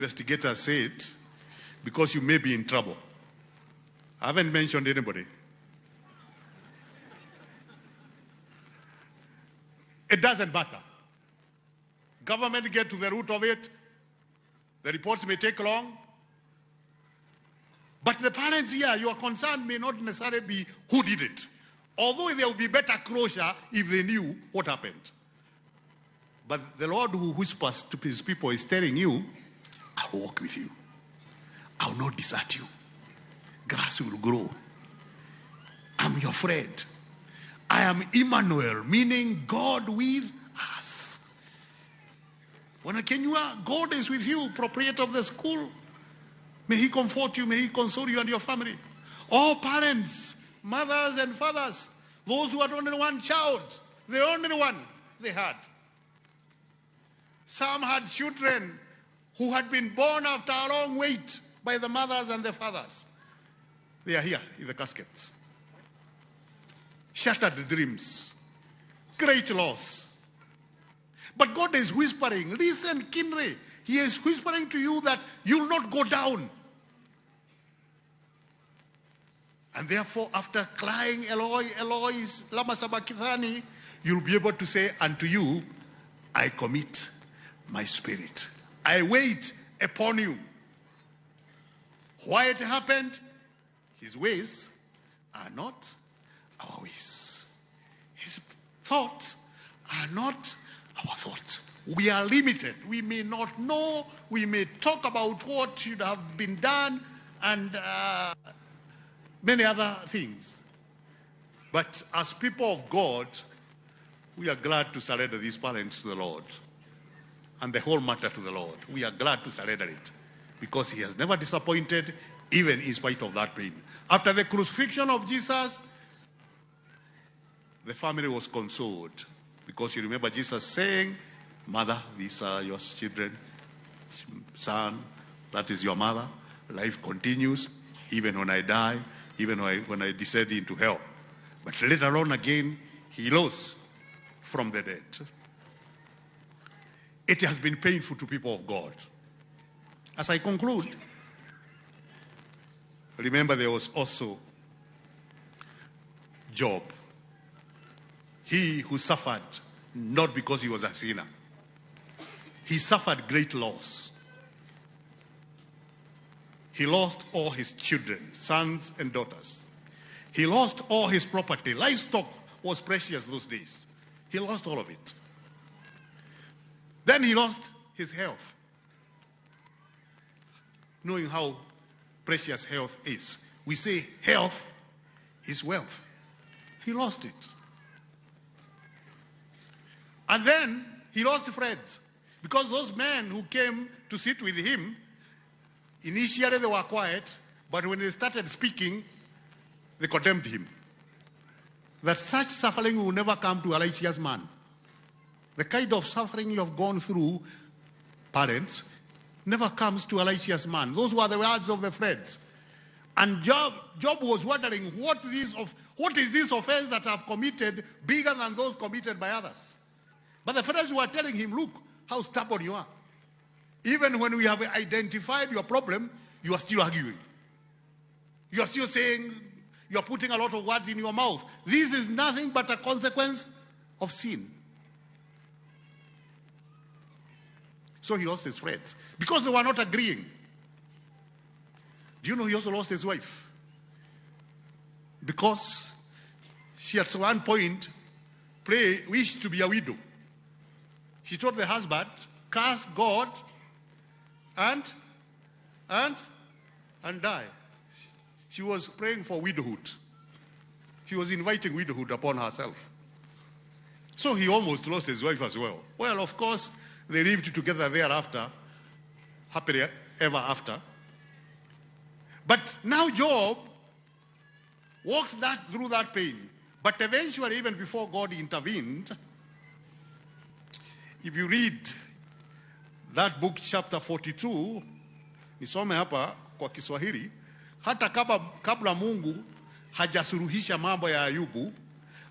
Investigators said, because you may be in trouble. I haven't mentioned anybody. It doesn't matter. Government get to the root of it. The reports may take long. But the parents here, your concern may not necessarily be who did it. Although there will be better closure if they knew what happened. But the Lord who whispers to his people is telling you, I'll walk with you. I'll not desert you. Grass will grow. I'm your friend. I am Emmanuel, meaning God with us. When God is with you, proprietor of the school. May he comfort you, may he console you and your family. All parents, mothers and fathers, those who had only one child, the only one they had. Some had children who had been born after a long wait by the mothers and the fathers. They are here in the caskets. Shattered dreams. Great loss. But God is whispering, listen, Kinre, he is whispering to you that you will not go down. And therefore, after crying, Eloi, Eloi, lama sabachthani, you'll be able to say, unto you, I commit my spirit. I wait upon you. Why it happened? His ways are not our ways. His thoughts are not our thoughts. We are limited. We may not know. We may talk about what should have been done and many other things. But as people of God, we are glad to surrender these parents to the Lord and the whole matter to the Lord. We are glad to surrender it because he has never disappointed, even in spite of that pain. After the crucifixion of Jesus, the family was consoled because you remember Jesus saying, mother, these are your children. Son, that is your mother. Life continues even when I die, even when I descend into hell. But later on again, he rose from the dead. It has been painful to people of God. As I conclude, remember there was also Job. He who suffered not because he was a sinner. He suffered great loss. He lost all his children, sons and daughters. He lost all his property. Livestock was precious those days. He lost all of it. Then he lost his health. Knowing how precious health is. We say health is wealth. He lost it. And then he lost friends. Because those men who came to sit with him, initially they were quiet, but when they started speaking, they condemned him. That such suffering will never come to a righteous man. The kind of suffering you have gone through, parents, never comes to a righteous man. Those were the words of the friends. And Job was wondering, what is this offense that I've committed bigger than those committed by others? But the friends were telling him, look, how stubborn you are. Even when we have identified your problem, you are still arguing. You are still saying, you are putting a lot of words in your mouth. This is nothing but a consequence of sin. So he lost his friends because they were not agreeing. Do you know he also lost his wife? Because she at one point wished to be a widow. She told the husband, curse God and die. She was praying for widowhood. She was inviting widowhood upon herself. So he almost lost his wife as well. Well, of course, they lived together thereafter, happily ever after. But now Job walks through that pain. But eventually, even before God intervened, if you read that book, chapter 42, nisome hapa kwa Kiswahili, hata kabla Mungu hajasuluhisha mambo ya Ayubu,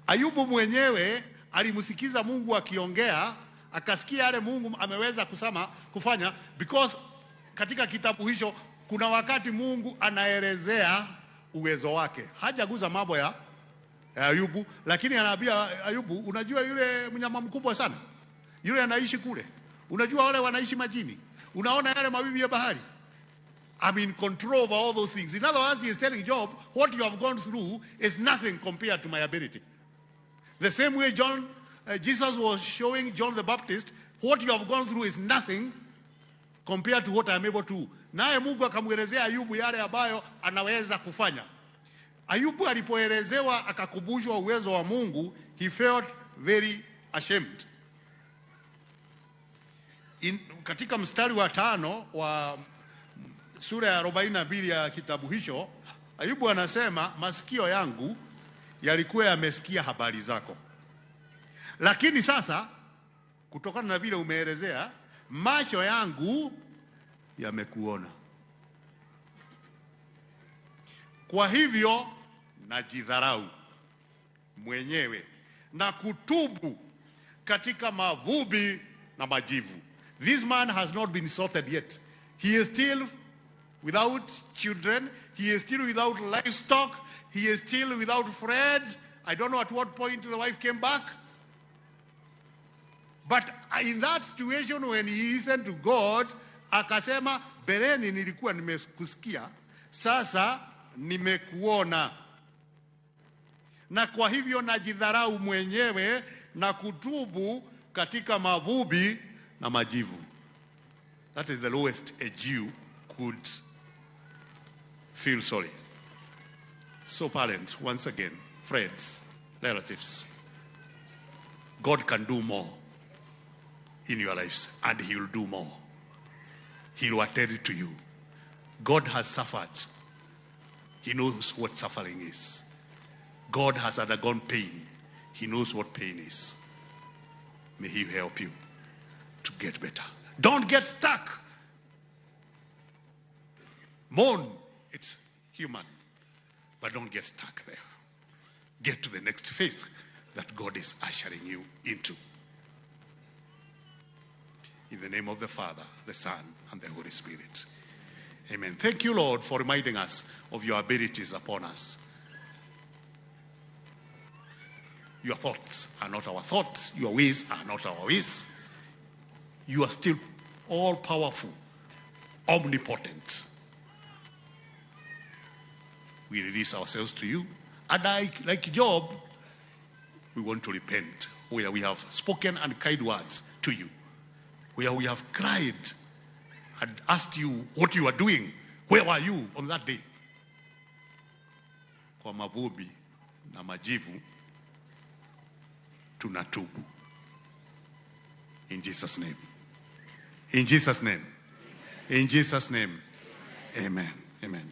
Ayubu mwenyewe alimsikiza Mungu akiongea, akasikia yale Mungu ameweza kufanya, because katika kitabu hicho kuna wakati Mungu anaelezea uwezo wake. Hajaguza mambo ya Ayubu, lakini anaambia Ayubu, unajua yule mnyama mkubwa sana, yule anaishi kule, unajua wale wanaishi majini, unaona yale mawimbi ya bahari, I'm in control of all those things. In other words, he is telling Job, what you have gone through is nothing compared to my ability. The same way Jesus was showing John the Baptist, what you have gone through is nothing compared to what I am able to. Naye Mungu akamwelezea Ayubu yale ambayo anaweza kufanya. Ayubu alipoelezewa akakumbushwa uwezo wa Mungu, he felt very ashamed. Katika mstari wa 5 wa sura ya 42 ya kitabu hicho, Ayubu anasema, masikio yangu yalikuwa yamesikia habari zako, lakini sasa kutokana na vile umeelezea, macho yangu yamekuona. Kwa hivyo najidharau mwenyewe na kutubu katika mavumbi na majivu. This man has not been sorted yet. He is still without children. He is still without livestock. He is still without friends. I don't know at what point the wife came back. But in that situation when he listened to God, akasema, bereni nilikuwa nimekusikia, sasa nimekuona. Na kwa hivyo najidharau mwenyewe na kutubu katika mavumbi na majivu. That is the lowest a Jew could feel sorry. So parents, once again, friends, relatives, God can do more in your lives, and he will do more. He will attend to you. God has suffered. He knows what suffering is. God has undergone pain. He knows what pain is. May he help you to get better. Don't get stuck. Mourn, it's human, but don't get stuck there. Get to the next phase that God is ushering you into. In the name of the Father, the Son, and the Holy Spirit. Amen. Thank you, Lord, for reminding us of your abilities upon us. Your thoughts are not our thoughts. Your ways are not our ways. You are still all-powerful, omnipotent. We release ourselves to you. And like Job, we want to repent where we have spoken unkind words to you, where we have cried and asked you what you are doing. Where were you on that day? Kwa mavumbi na majivu tunatubu. In Jesus' name. In Jesus' name. In Jesus' name. Amen. Amen.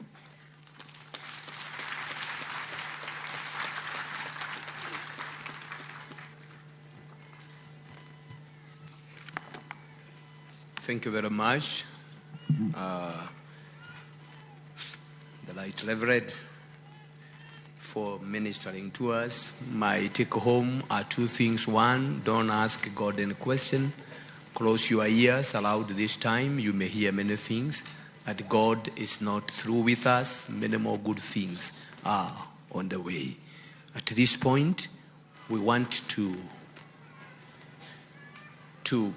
Thank you very much, the Right Reverend, for ministering to us. My take home are two things. One, don't ask God any question. Close your ears, allowed this time. You may hear many things, but God is not through with us. Many more good things are on the way. At this point, we want to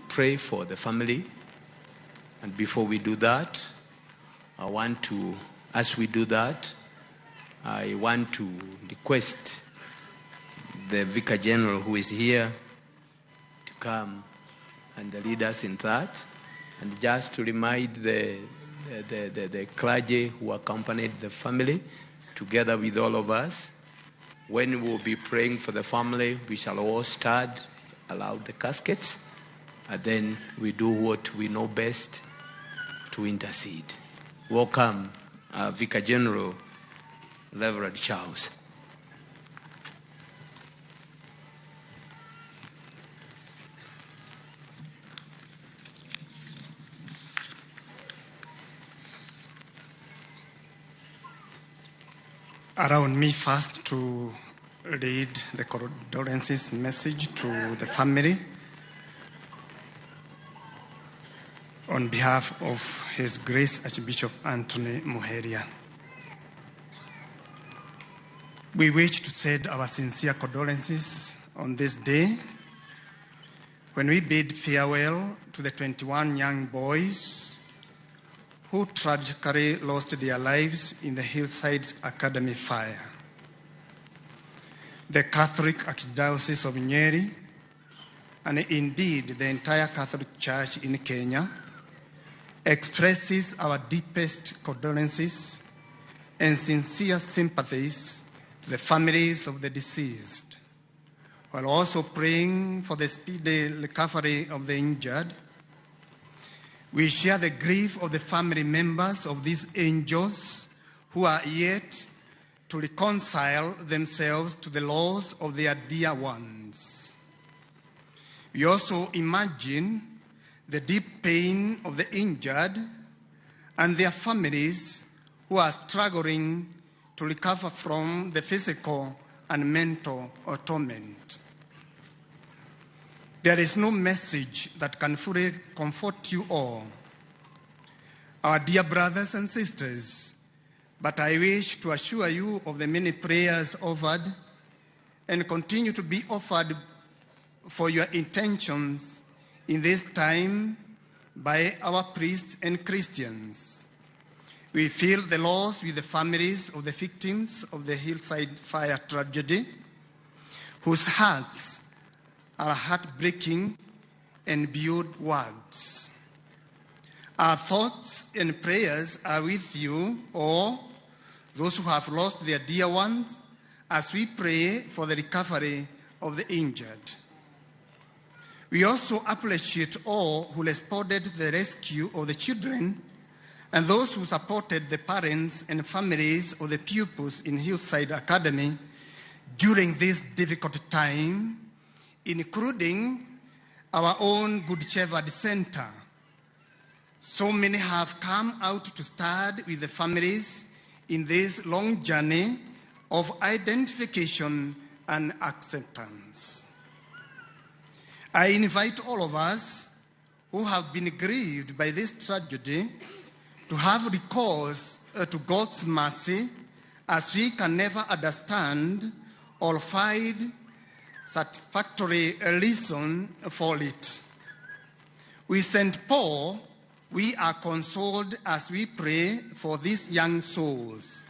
pray for the family. And before we do that, as we do that, I want to request the Vicar General who is here to come and lead us in that. And just to remind the clergy who accompanied the family, together with all of us, when we'll be praying for the family, we shall all stand, allow the caskets, and then we do what we know best to intercede. Welcome, Vicar General Reverend Charles. Allow me first to read the condolences message to the family on behalf of His Grace Archbishop Anthony Muheria. We wish to send our sincere condolences on this day when we bid farewell to the 21 young boys who tragically lost their lives in the Hillside Academy fire. The Catholic Archdiocese of Nyeri, and indeed the entire Catholic Church in Kenya, expresses our deepest condolences and sincere sympathies to the families of the deceased, while also praying for the speedy recovery of the injured. We share the grief of the family members of these angels who are yet to reconcile themselves to the loss of their dear ones. We also imagine the deep pain of the injured and their families who are struggling to recover from the physical and mental torment. There is no message that can fully comfort you all, our dear brothers and sisters, but I wish to assure you of the many prayers offered and continue to be offered for your intentions in this time by our priests and Christians. We feel the loss with the families of the victims of the Hillside fire tragedy, whose hearts are heartbreaking and beyond words. Our thoughts and prayers are with you all, those who have lost their dear ones, as we pray for the recovery of the injured. We also appreciate all who responded to the rescue of the children and those who supported the parents and families of the pupils in Hillside Academy during this difficult time, including our own Good Shepherd Center. So many have come out to stand with the families in this long journey of identification and acceptance. I invite all of us who have been grieved by this tragedy to have recourse to God's mercy, as we can never understand or find satisfactory reason for it. With St. Paul, we are consoled as we pray for these young souls.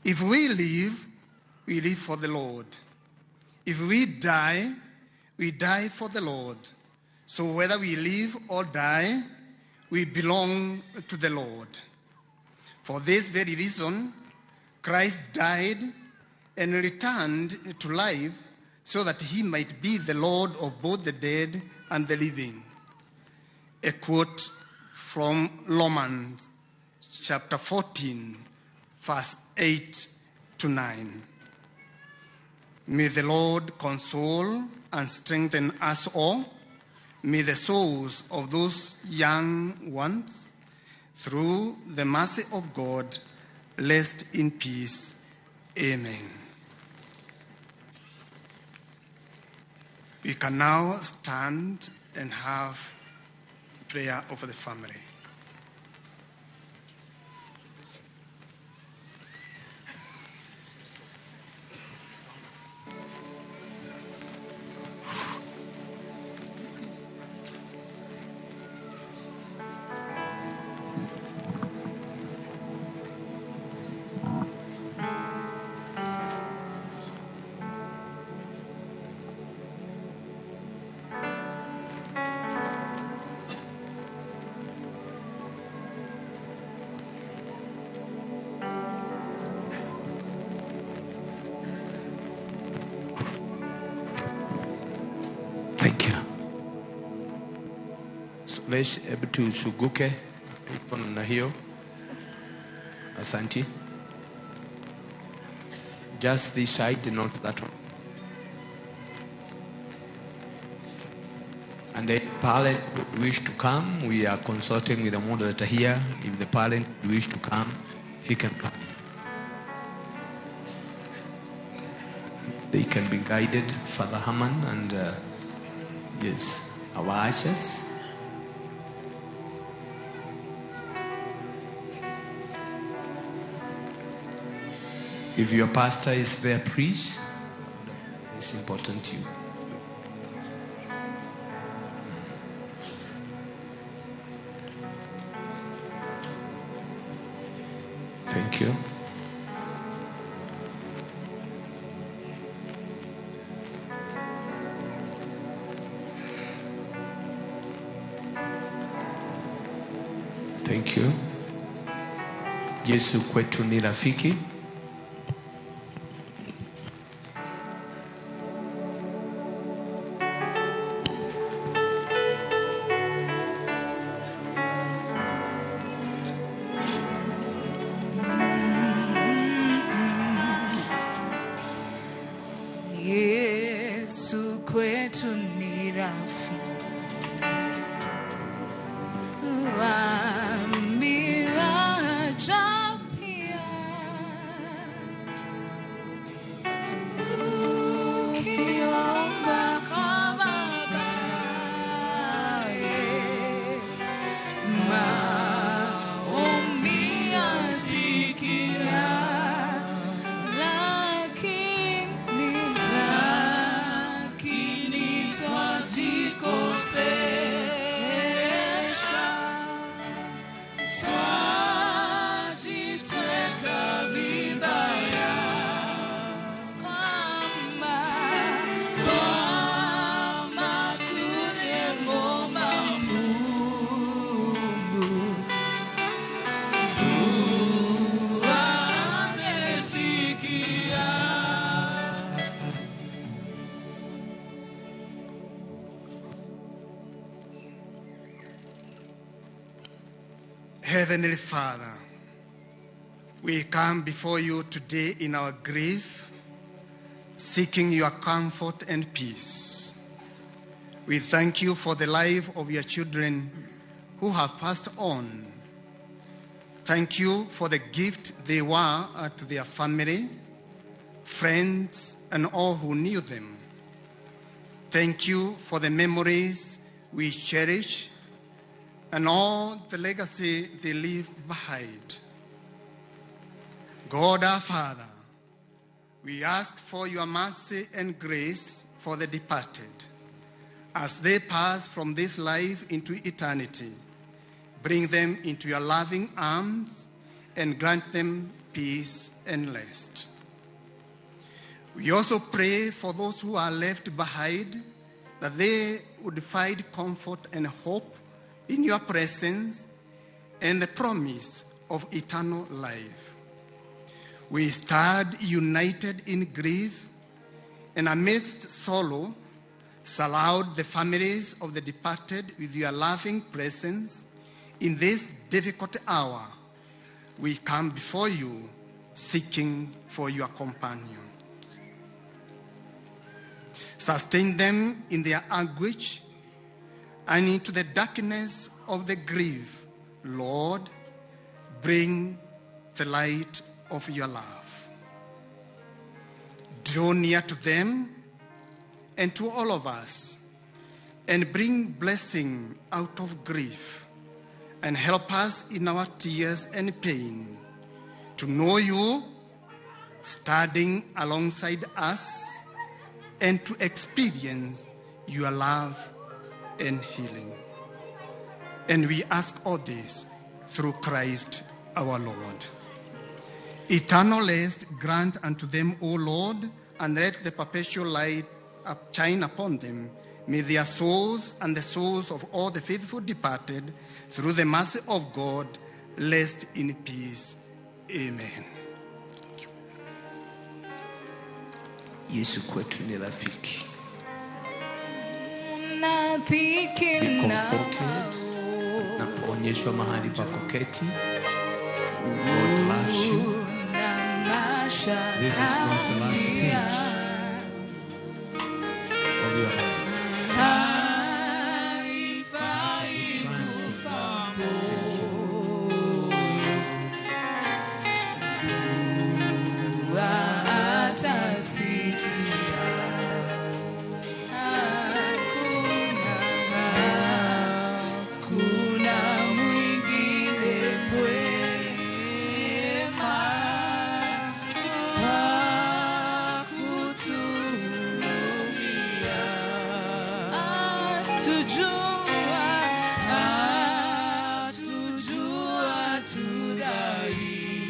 If we live for the Lord. If we die for the Lord. So whether we live or die, we belong to the Lord. For this very reason, Christ died and returned to life so that he might be the Lord of both the dead and the living. A quote from Romans chapter 14, verse 8 to 9. May the Lord console and strengthen us all. May the souls of those young ones, through the mercy of God, rest in peace. Amen. We can now stand and have prayer over the family. Thank you. So let's able to Suguke na hiyo. Asante. Just this side, not that one. And the parent wish to come, we are consulting with the moderator here. If the parent wish to come, he can come. They can be guided, Father Haman and yes, our ashes. If your pastor is there, please. It's important to you. Thank you. Thank you. Yesu kwetu ni rafiki. Yesu kwetu ni rafiki. Heavenly Father, we come before you today in our grief, seeking your comfort and peace. We thank you for the life of your children who have passed on. Thank you for the gift they were to their family, friends, and all who knew them. Thank you for the memories we cherish and all the legacy they leave behind. God our Father, we ask for your mercy and grace for the departed. As they pass from this life into eternity, bring them into your loving arms and grant them peace and rest. We also pray for those who are left behind, that they would find comfort and hope in your presence and the promise of eternal life. We stand united in grief, and amidst sorrow, surround the families of the departed with your loving presence. In this difficult hour, we come before you, seeking for your companion. Sustain them in their anguish and into the darkness of the grief, Lord, bring the light of your love. Draw near to them and to all of us, and bring blessing out of grief, and help us in our tears and pain to know you standing alongside us and to experience your love and healing. And we ask all this through Christ our Lord. Eternal rest grant unto them, O Lord, and let the perpetual light shine upon them. May their souls and the souls of all the faithful departed, through the mercy of God, rest in peace. Amen. Yesu kwetu ni rafiki. Be comforted na kuonyeshwa mahali pa kuketi. God bless you. This is not the last speech of your life. Kuna atujua tu dhaifu,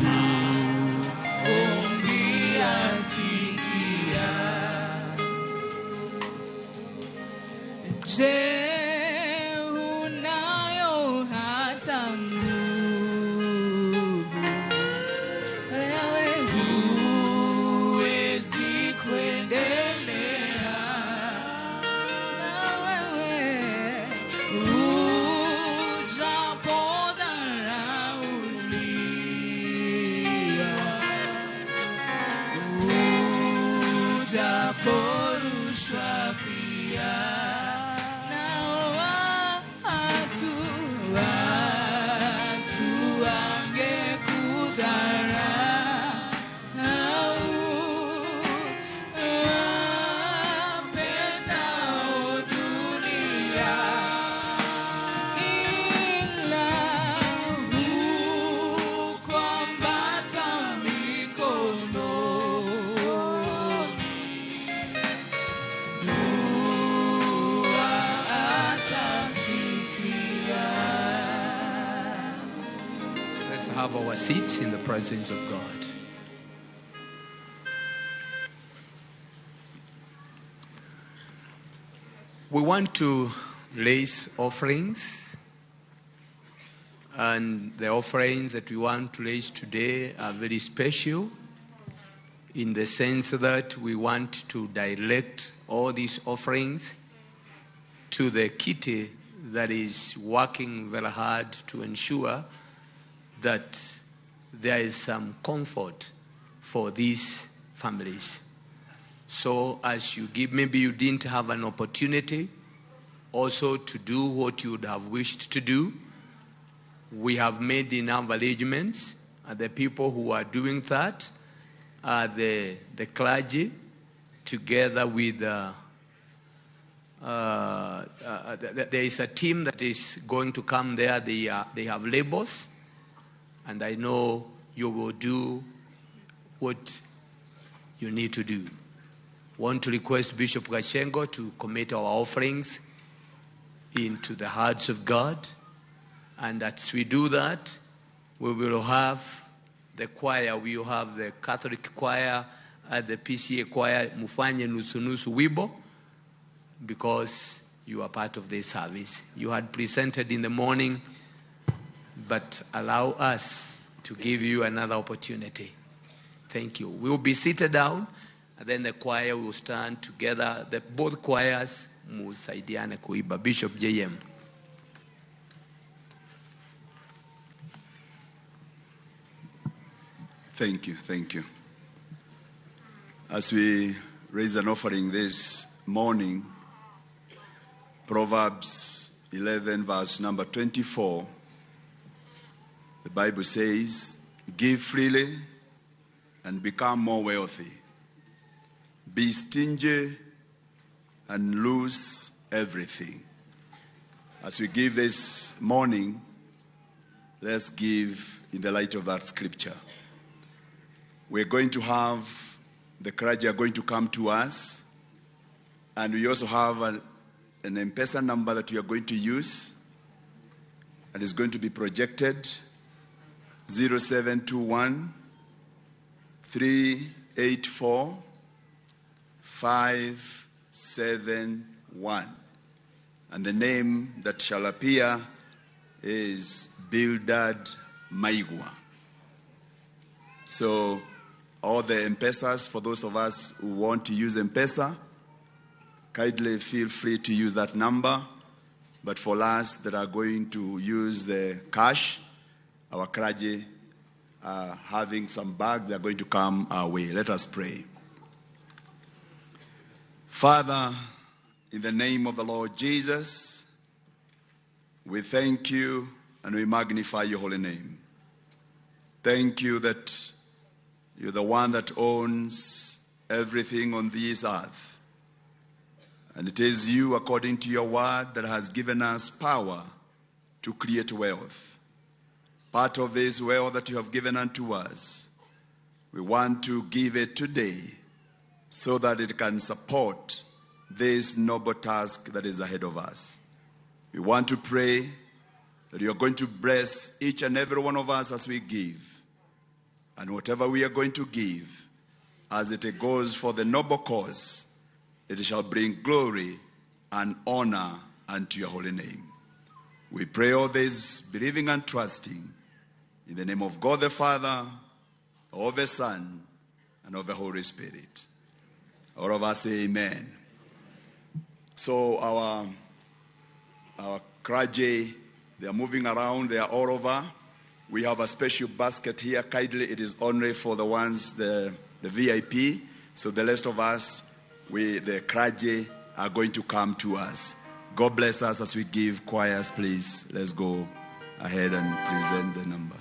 maombi asikia. Je, unayo hata nguvu? Wewe huwezi kuendelea, na wewe ujapodharauliwa, ujaporushwa pia, nao watu wangekudharau, wapendao dunia, ila hukuambata mikononi, dua atasikia. Let's have our seats in the presence of God. We want to raise offerings, and the offerings that we want to raise today are very special in the sense that we want to direct all these offerings to the kitty that is working very hard to ensure that there is some comfort for these families. So as you give, maybe you didn't have an opportunity also to do what you would have wished to do. We have made enough arrangements, and the people who are doing that are the clergy, together with there is a team that is going to come there. They have labels, and I know you will do what you need to do. Want to request Bishop Gashengo to commit our offerings into the hearts of God. And as we do that, we will have the choir. We will have the Catholic choir, the PCA choir, mufanye nusu nusu wibo, because you are part of this service. You had presented in the morning, but allow us to give you another opportunity. Thank you. We will be seated down, and then the choir will stand together. Both choirs musaidiane kuiba. Bishop JM. Thank you. As we raise an offering this morning, Proverbs 11 verse number 24, the Bible says, give freely and become more wealthy. Be stingy and lose everything. As we give this morning, let's give in the light of that scripture. We're going to have the clergy are going to come to us, and we also have an M-Pesa number that we are going to use, and it's going to be projected 0721 384 571. And the name that shall appear is Bildad Maigwa. So all the M-Pesas, for those of us who want to use M-Pesa, kindly feel free to use that number. But for us that are going to use the cash, our clergy are having some bags that are going to come our way. Let us pray. Father, in the name of the Lord Jesus, we thank you and we magnify your holy name. Thank you that you're the one that owns everything on this earth. And it is you, according to your word, that has given us power to create wealth. Part of this wealth that you have given unto us, we want to give it today so that it can support this noble task that is ahead of us. We want to pray that you are going to bless each and every one of us as we give. And whatever we are going to give, as it goes for the noble cause, it shall bring glory and honor unto your holy name. We pray all this, believing and trusting, in the name of God the Father, of the Son, and of the Holy Spirit. All of us say amen. So our clergy, they are moving around, they are all over. We have a special basket here. Kindly, it is only for the ones, the VIP. So the rest of us, the clergy, are going to come to us. God bless us as we give. Choirs, please. Let's go ahead and present the number.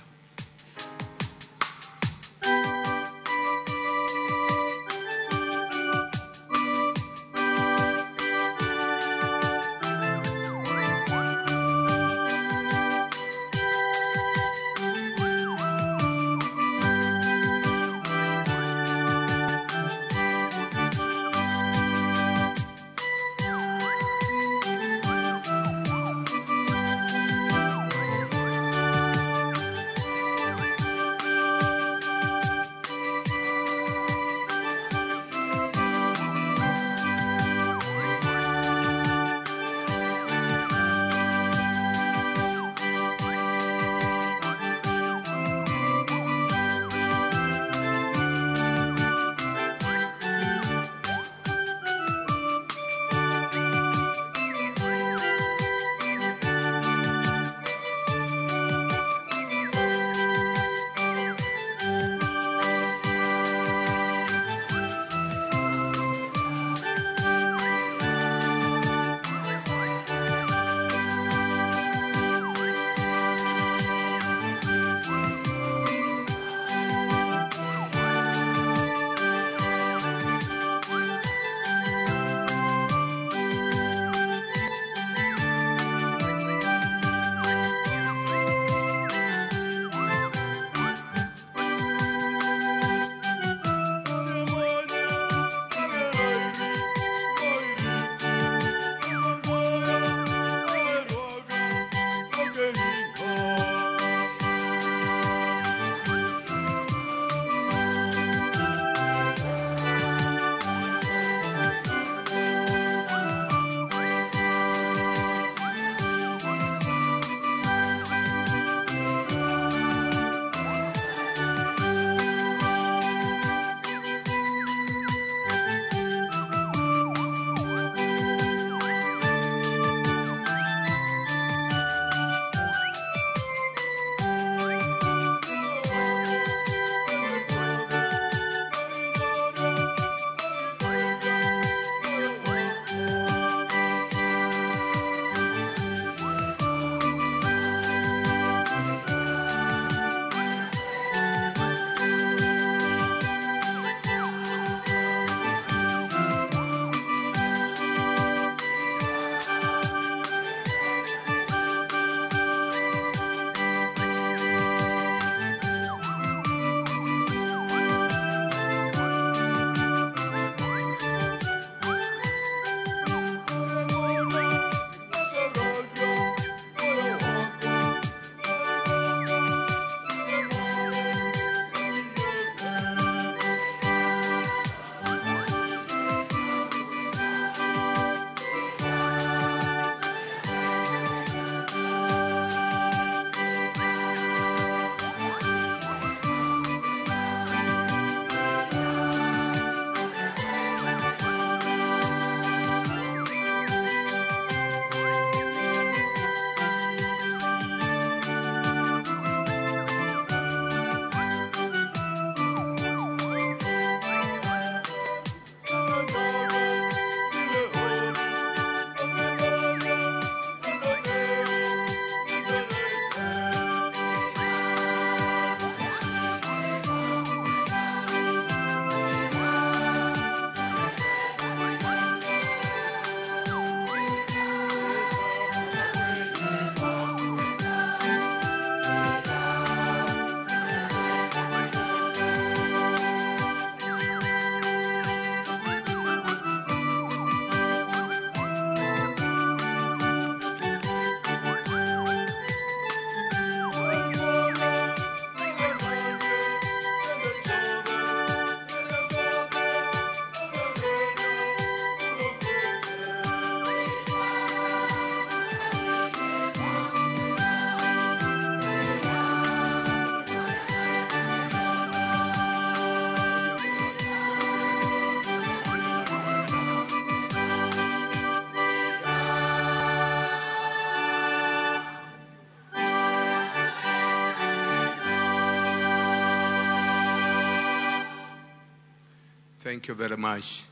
Thank you very much.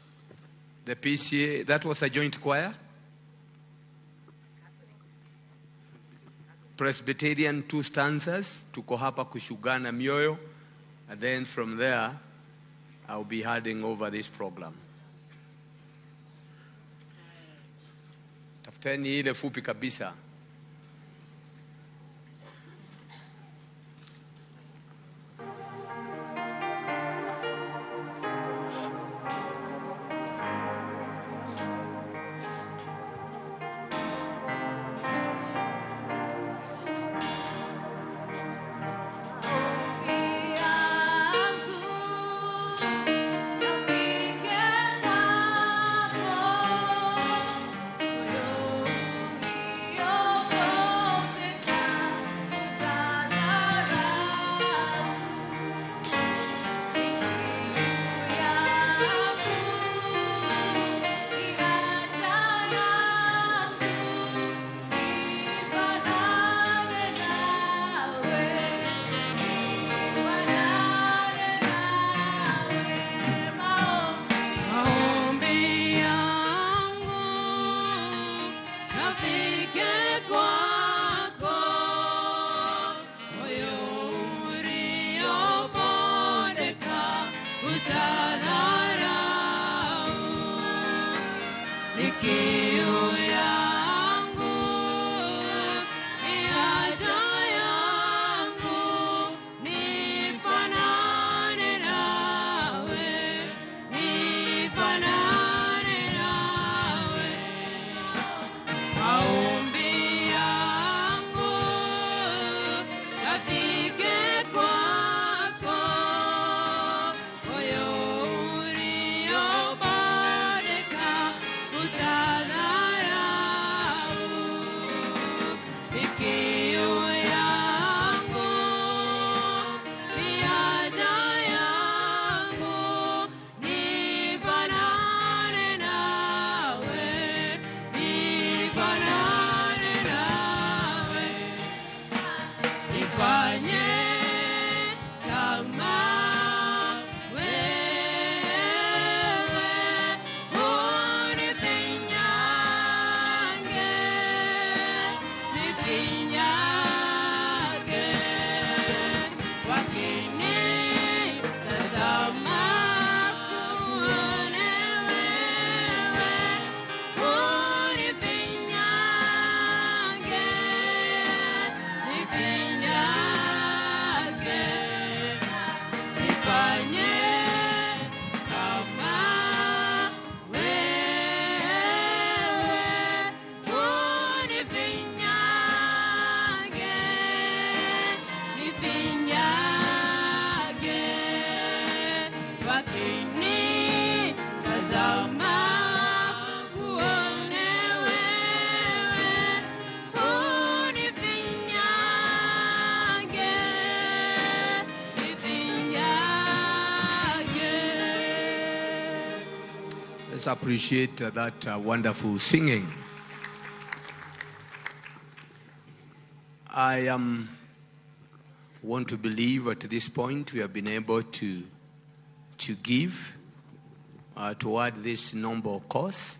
The PCA, that was a joint choir? Presbyterian 2 stanzas, tuko hapa kushugana mioyo, and then from there, I'll be handing over this program. Tafuteni ile fupi kabisa. Let's appreciate that wonderful singing. I want to believe at this point we have been able to give toward this noble cause.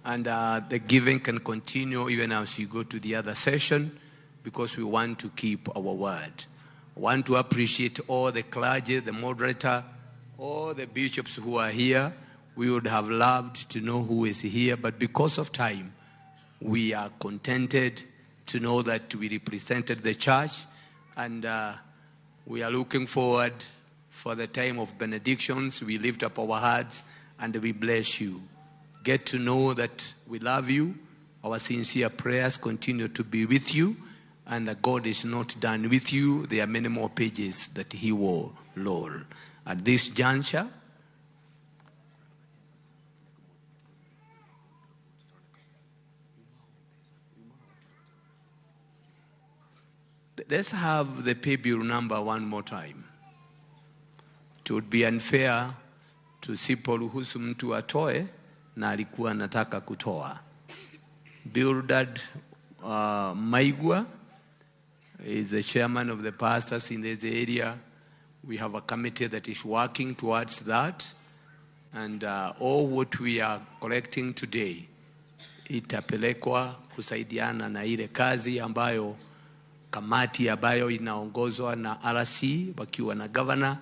And the giving can continue even as you go to the other session because we want to keep our word. I want to appreciate all the clergy, the moderator, all the bishops who are here. We would have loved to know who is here, but because of time, we are contented to know that we represented the church, and we are looking forward for the time of benedictions. We lift up our hearts and we bless you. Get to know that we love you. Our sincere prayers continue to be with you, and that God is not done with you. There are many more pages that He will roll. At this juncture, let's have the pay bill number one more time. It would be unfair tusiporuhusu mtu atoe na alikuwa anataka kutoa. Bildad Maigwa is the chairman of the pastors in this area. We have a committee that is working towards that. And all what we are collecting today itapelekwa kusaidiana na ile kazi ambayo kamati ambayo inaongozwa na RC wakiwa na governor,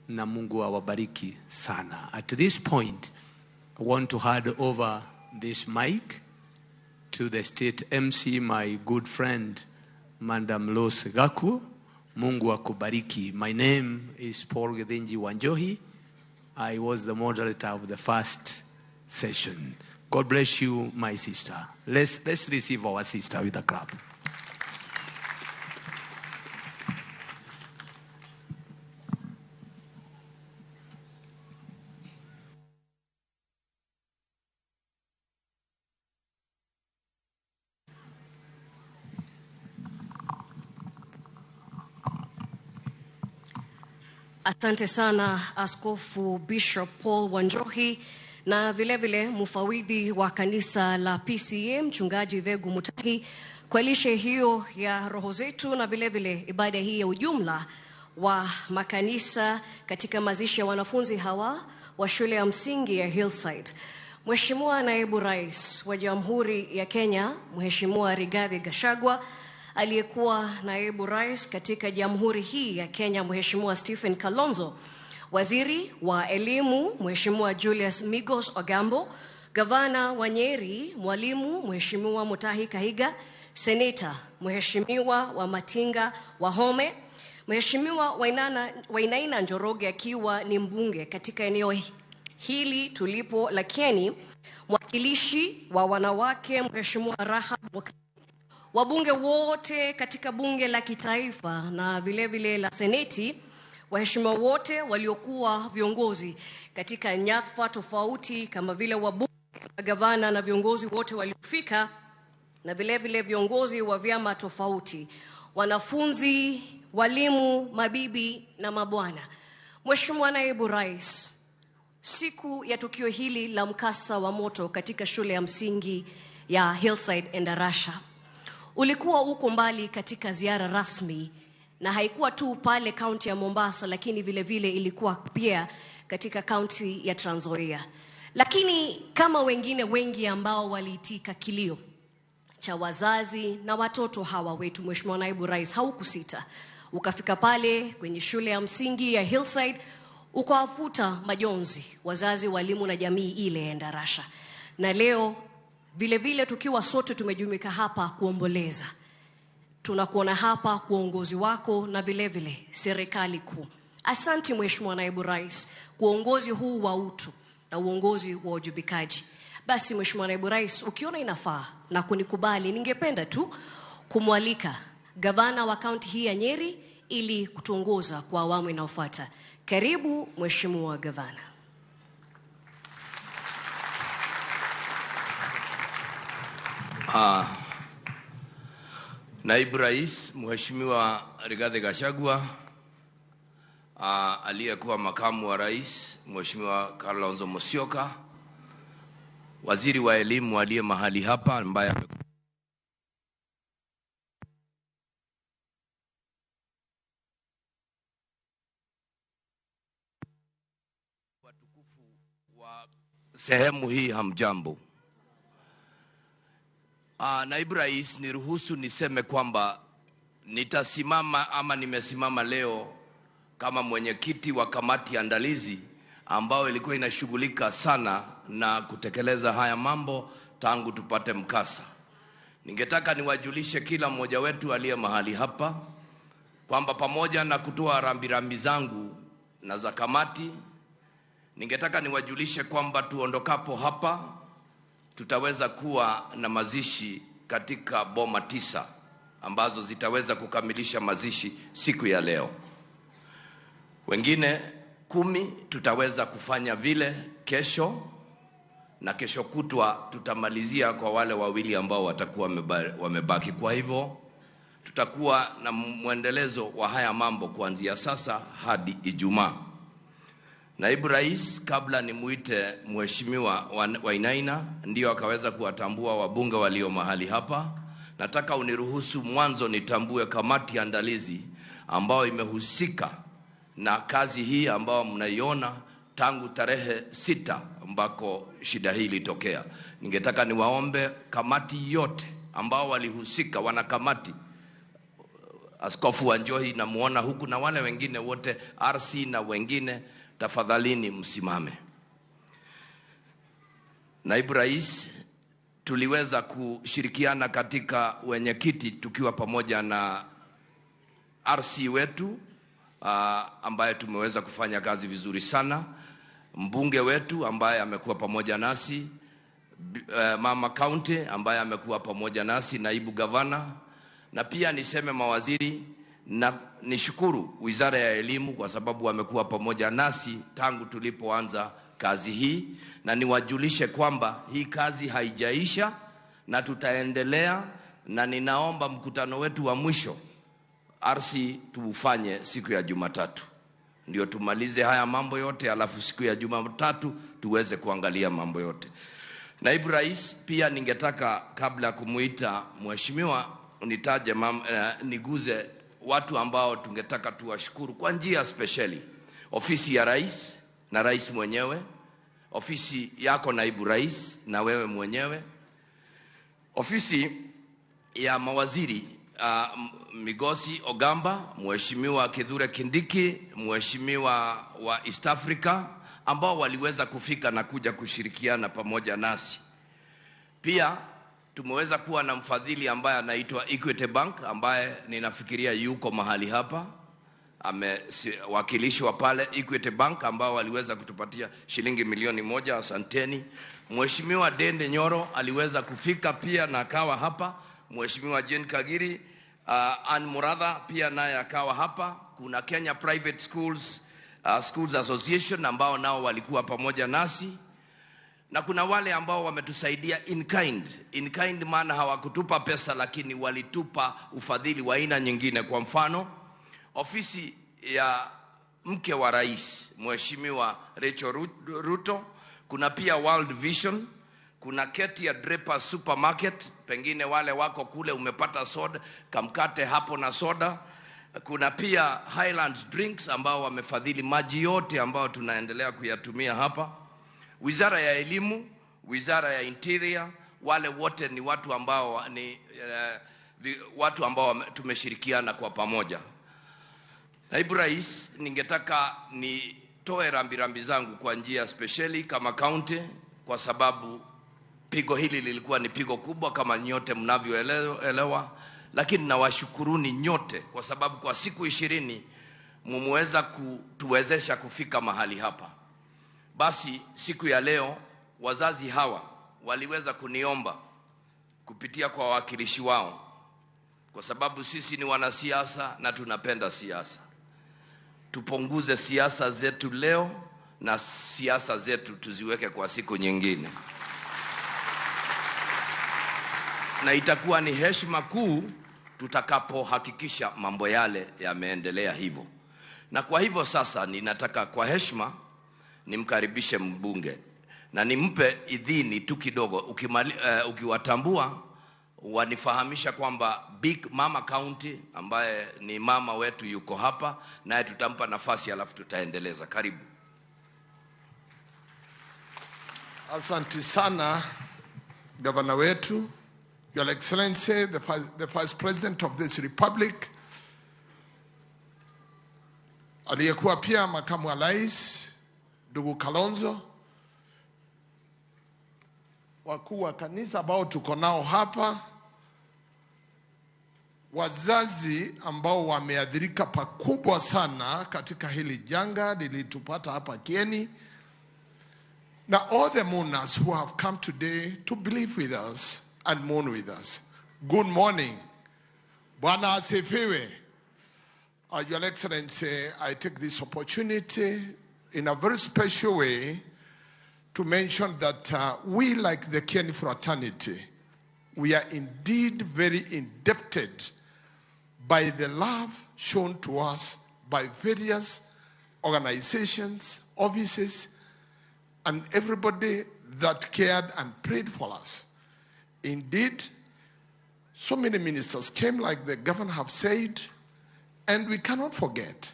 na Mungu awabariki sana. At this point, I want to hand over this mic to the state MC, my good friend, Madam Los Gaku. Mungu akubariki. My name is Paul Githinji Wanjohi. I was the moderator of the first session. God bless you, my sister. Let's receive our sister with a clap. Asante sana Askofu Bishop Paul Wanjohi, na vile vile mfawidhi wa kanisa la PCA Mchungaji Thegu Mutahi kwa lishe hiyo ya roho zetu, na vile vile ibada hii ya ujumla wa makanisa katika mazishi ya wanafunzi hawa wa shule ya msingi ya Hillside. Mheshimiwa Naibu Rais wa Jamhuri ya Kenya, Mheshimiwa Rigathi Gachagua, aliyekuwa naibu rais katika Jamhuri hii ya Kenya, Mheshimiwa Stephen Kalonzo, waziri wa elimu Mheshimiwa Julius Migos Ogambo, gavana wa Nyeri Mwalimu Mheshimiwa Mutahi Kahiga, seneta Mheshimiwa wa Matinga Wahome, Mheshimiwa Wainaina Njoroge akiwa ni mbunge katika eneo hili tulipo la Kieni, mwakilishi wa wanawake Mheshimiwa Rahab, wabunge wote katika bunge la kitaifa na vile vile la seneti, waheshimiwa wote waliokuwa viongozi katika nyadhifa tofauti kama vile wabunge, gavana na viongozi wote waliofika, na vile vile viongozi wa vyama tofauti, wanafunzi, walimu, mabibi na mabwana. Mheshimiwa Naibu Rais, siku ya tukio hili la mkasa wa moto katika shule ya msingi ya Hillside Endarasha, ulikuwa uko mbali katika ziara rasmi, na haikuwa tu pale kaunti ya Mombasa, lakini vile vile ilikuwa pia katika kaunti ya Trans Nzoia. Lakini kama wengine wengi ambao waliitika kilio cha wazazi na watoto hawa wetu, Mheshimiwa Naibu Rais, haukusita, ukafika pale kwenye shule ya msingi ya Hillside, ukawafuta majonzi wazazi, walimu na jamii ile ya Endarasha. Na leo vile vile tukiwa sote tumejumuika hapa kuomboleza, tunakuona hapa kwa uongozi wako na vile vile serikali kuu. Asante Mheshimiwa Naibu Rais kwa uongozi huu wa utu na uongozi wa ujibikaji. Basi Mheshimiwa Naibu Rais, ukiona inafaa na kunikubali, ningependa tu kumwalika gavana wa kaunti hii ya Nyeri ili kutuongoza kwa awamu inayofuata. Karibu Mheshimiwa Gavana. Naibu Rais Mheshimiwa Rigathi Gachagua, aliyekuwa makamu wa rais Mheshimiwa Kalonzo Musyoka, waziri wa elimu aliye mahali hapa ambaye watukufu wa sehemu hii, hamjambo. Naibu Rais, niruhusu niseme kwamba nitasimama ama nimesimama leo kama mwenyekiti wa kamati andalizi ambao ilikuwa inashughulika sana na kutekeleza haya mambo tangu tupate mkasa. Ningetaka niwajulishe kila mmoja wetu aliye mahali hapa kwamba pamoja na kutoa rambirambi zangu na za kamati, ningetaka niwajulishe kwamba tuondokapo hapa tutaweza kuwa na mazishi katika boma 9 ambazo zitaweza kukamilisha mazishi siku ya leo. Wengine 10 tutaweza kufanya vile kesho, na kesho kutwa tutamalizia kwa wale wawili ambao watakuwa wamebaki. Kwa hivyo tutakuwa na mwendelezo wa haya mambo kuanzia sasa hadi Ijumaa. Naibu Rais, kabla nimuite Mheshimiwa Wainaina ndio akaweza kuwatambua wabunge walio mahali hapa, nataka uniruhusu mwanzo nitambue kamati andalizi ambao imehusika na kazi hii ambao mnaiona tangu tarehe 6 ambako shida hii ilitokea. Ningetaka niwaombe kamati yote ambao walihusika, wana kamati, Askofu Wanjohi namuona huku na wale wengine wote, RC na wengine, tafadhalini msimame. Naibu Rais, tuliweza kushirikiana katika wenyekiti tukiwa pamoja na RC wetu ambaye tumeweza kufanya kazi vizuri sana, mbunge wetu ambaye amekuwa pamoja nasi, mama county ambaye amekuwa pamoja nasi, naibu gavana, na pia niseme mawaziri, na nishukuru Wizara ya Elimu kwa sababu wamekuwa pamoja nasi tangu tulipoanza kazi hii, na niwajulishe kwamba hii kazi haijaisha na tutaendelea, na ninaomba mkutano wetu wa mwisho RC tuufanye siku ya Jumatatu, ndio tumalize haya mambo yote, alafu siku ya Jumatatu tuweze kuangalia mambo yote. Naibu Rais, pia ningetaka kabla kumuita mheshimiwa nitaje niguze watu ambao tungetaka tuwashukuru kwa njia speciali. Ofisi ya Rais na Rais mwenyewe, ofisi yako Naibu Rais na wewe mwenyewe, ofisi ya mawaziri Migosi Ogamba, Mheshimiwa Kithure Kindiki, Mheshimiwa wa East Africa, ambao waliweza kufika na kuja kushirikiana pamoja nasi. Pia tumeweza kuwa na mfadhili ambaye anaitwa Equity Bank, ambaye ninafikiria yuko mahali hapa, amewakilishwa pale Equity Bank, ambao waliweza kutupatia shilingi milioni 1. Asanteni. Mheshimiwa Dende Nyoro aliweza kufika pia na akawa hapa. Mheshimiwa Jane Kagiri, Ann Muratha pia naye akawa hapa. Kuna Kenya Private Schools Schools Association ambao nao walikuwa pamoja nasi, na kuna wale ambao wametusaidia in kind. In kind maana hawakutupa pesa, lakini walitupa ufadhili wa aina nyingine. Kwa mfano, ofisi ya mke wa rais Mheshimiwa Rachel Ruto, kuna pia World Vision, kuna Ketia Draper Supermarket, pengine wale wako kule umepata soda, kamkate hapo na soda. Kuna pia Highland Drinks ambao wamefadhili maji yote ambao tunaendelea kuyatumia hapa. Wizara ya Elimu, Wizara ya Interior, wale wote ni watu ambao tumeshirikiana kwa pamoja. Naibu Rais, ningetaka nitoe rambirambi zangu kwa njia speciali kama county, kwa sababu pigo hili lilikuwa ni pigo kubwa kama nyote mnavyoelewa, lakini nawashukuruni nyote kwa sababu kwa siku 20 mmeweza kutuwezesha kufika mahali hapa. Basi siku ya leo wazazi hawa waliweza kuniomba kupitia kwa wawakilishi wao, kwa sababu sisi ni wanasiasa na tunapenda siasa, tupunguze siasa zetu leo na siasa zetu tuziweke kwa siku nyingine, na itakuwa ni heshima kuu tutakapohakikisha mambo yale yameendelea hivyo. Na kwa hivyo sasa ninataka kwa heshima nimkaribishe mbunge na nimpe idhini tu kidogo, ukiwatambua wanifahamisha kwamba Big Mama County ambaye ni mama wetu yuko hapa, naye tutampa nafasi alafu tutaendeleza. Karibu. Asante sana gavana wetu, Your Excellency, the Vice President of this Republic, aliyekuwa pia makamu wa rais ndugu Kalonzo, wakuu wa kanisa ambao tuko nao hapa, wazazi ambao wameathirika pakubwa sana katika hili janga lilitupata hapa Kieni, na all the mourners who have come today to believe with us and mourn with us. Good morning. Bwana asifiwe. Your Excellency, I take this opportunity in a very special way to mention that we, like the Kieni fraternity, we are indeed very indebted by the love shown to us by various organizations, offices, and everybody that cared and prayed for us. Indeed, so many ministers came, like the governor have said, and we cannot forget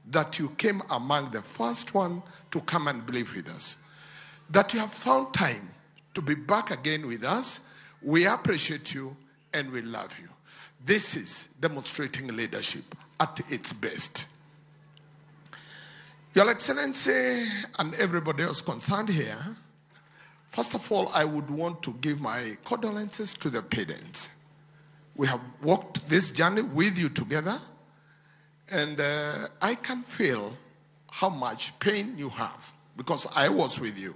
that you came among the first one to come and believe with us, that you have found time to be back again with us. We appreciate you and we love you. This is demonstrating leadership at its best. Your Excellency and everybody else concerned here, first of all, I would want to give my condolences to the parents. We have walked this journey with you together, and I can feel how much pain you have because I was with you.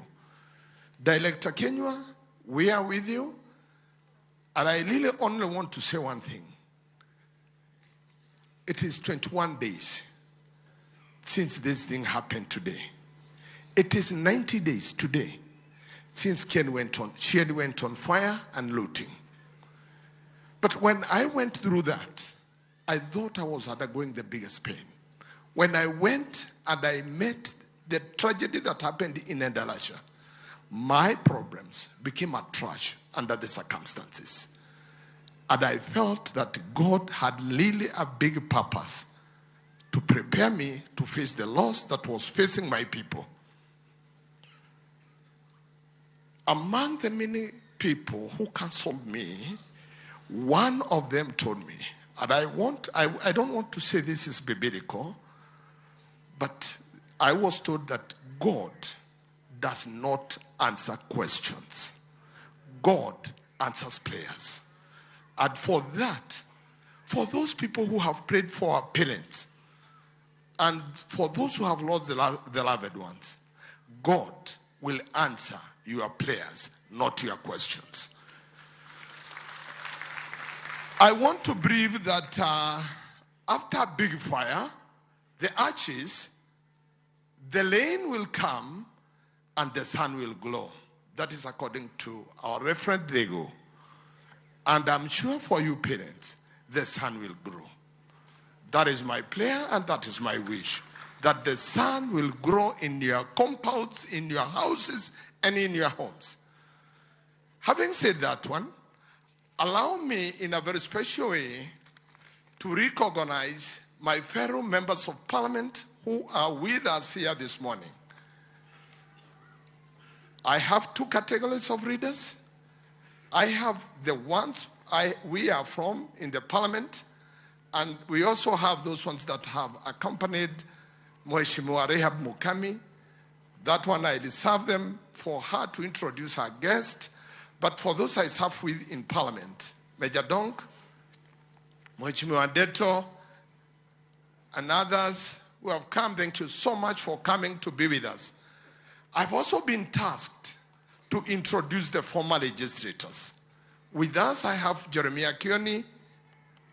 Director Kenywa, we are with you, and I really only want to say one thing. It is 21 days since this thing happened today. It is 90 days today since Ken went on fire and looting. But when I went through that, I thought I was undergoing the biggest pain. When I went and I met the tragedy that happened in Endalasha, my problems became a trash under the circumstances. And I felt that God had really a big purpose to prepare me to face the loss that was facing my people. Among the many people who counseled me, one of them told me, and I don't want to say this is biblical, but I was told that God does not answer questions. God answers prayers. And for that, for those people who have prayed for our parents, and for those who have lost the loved ones, God will answer your prayers, not your questions. I want to believe that after a big fire, the ashes, the rain will come and the sun will glow. That is according to our Reverend Diego. And I'm sure for you parents, the sun will grow. That is my prayer and that is my wish. That the sun will grow in your compounds, in your houses, and in your homes. Having said that one, allow me in a very special way to recognize my fellow members of parliament who are with us here this morning. I have two categories of readers. I have the ones we are from in the parliament, and we also have those ones that have accompanied Mheshimiwa Rehab Mukami. That one I reserve them for her to introduce her guest. But for those I serve with in parliament, Major Donk, Mheshimiwa Deto, and others who have come, thank you so much for coming to be with us. I've also been tasked to introduce the former legislators. With us, I have Jeremiah Kioni,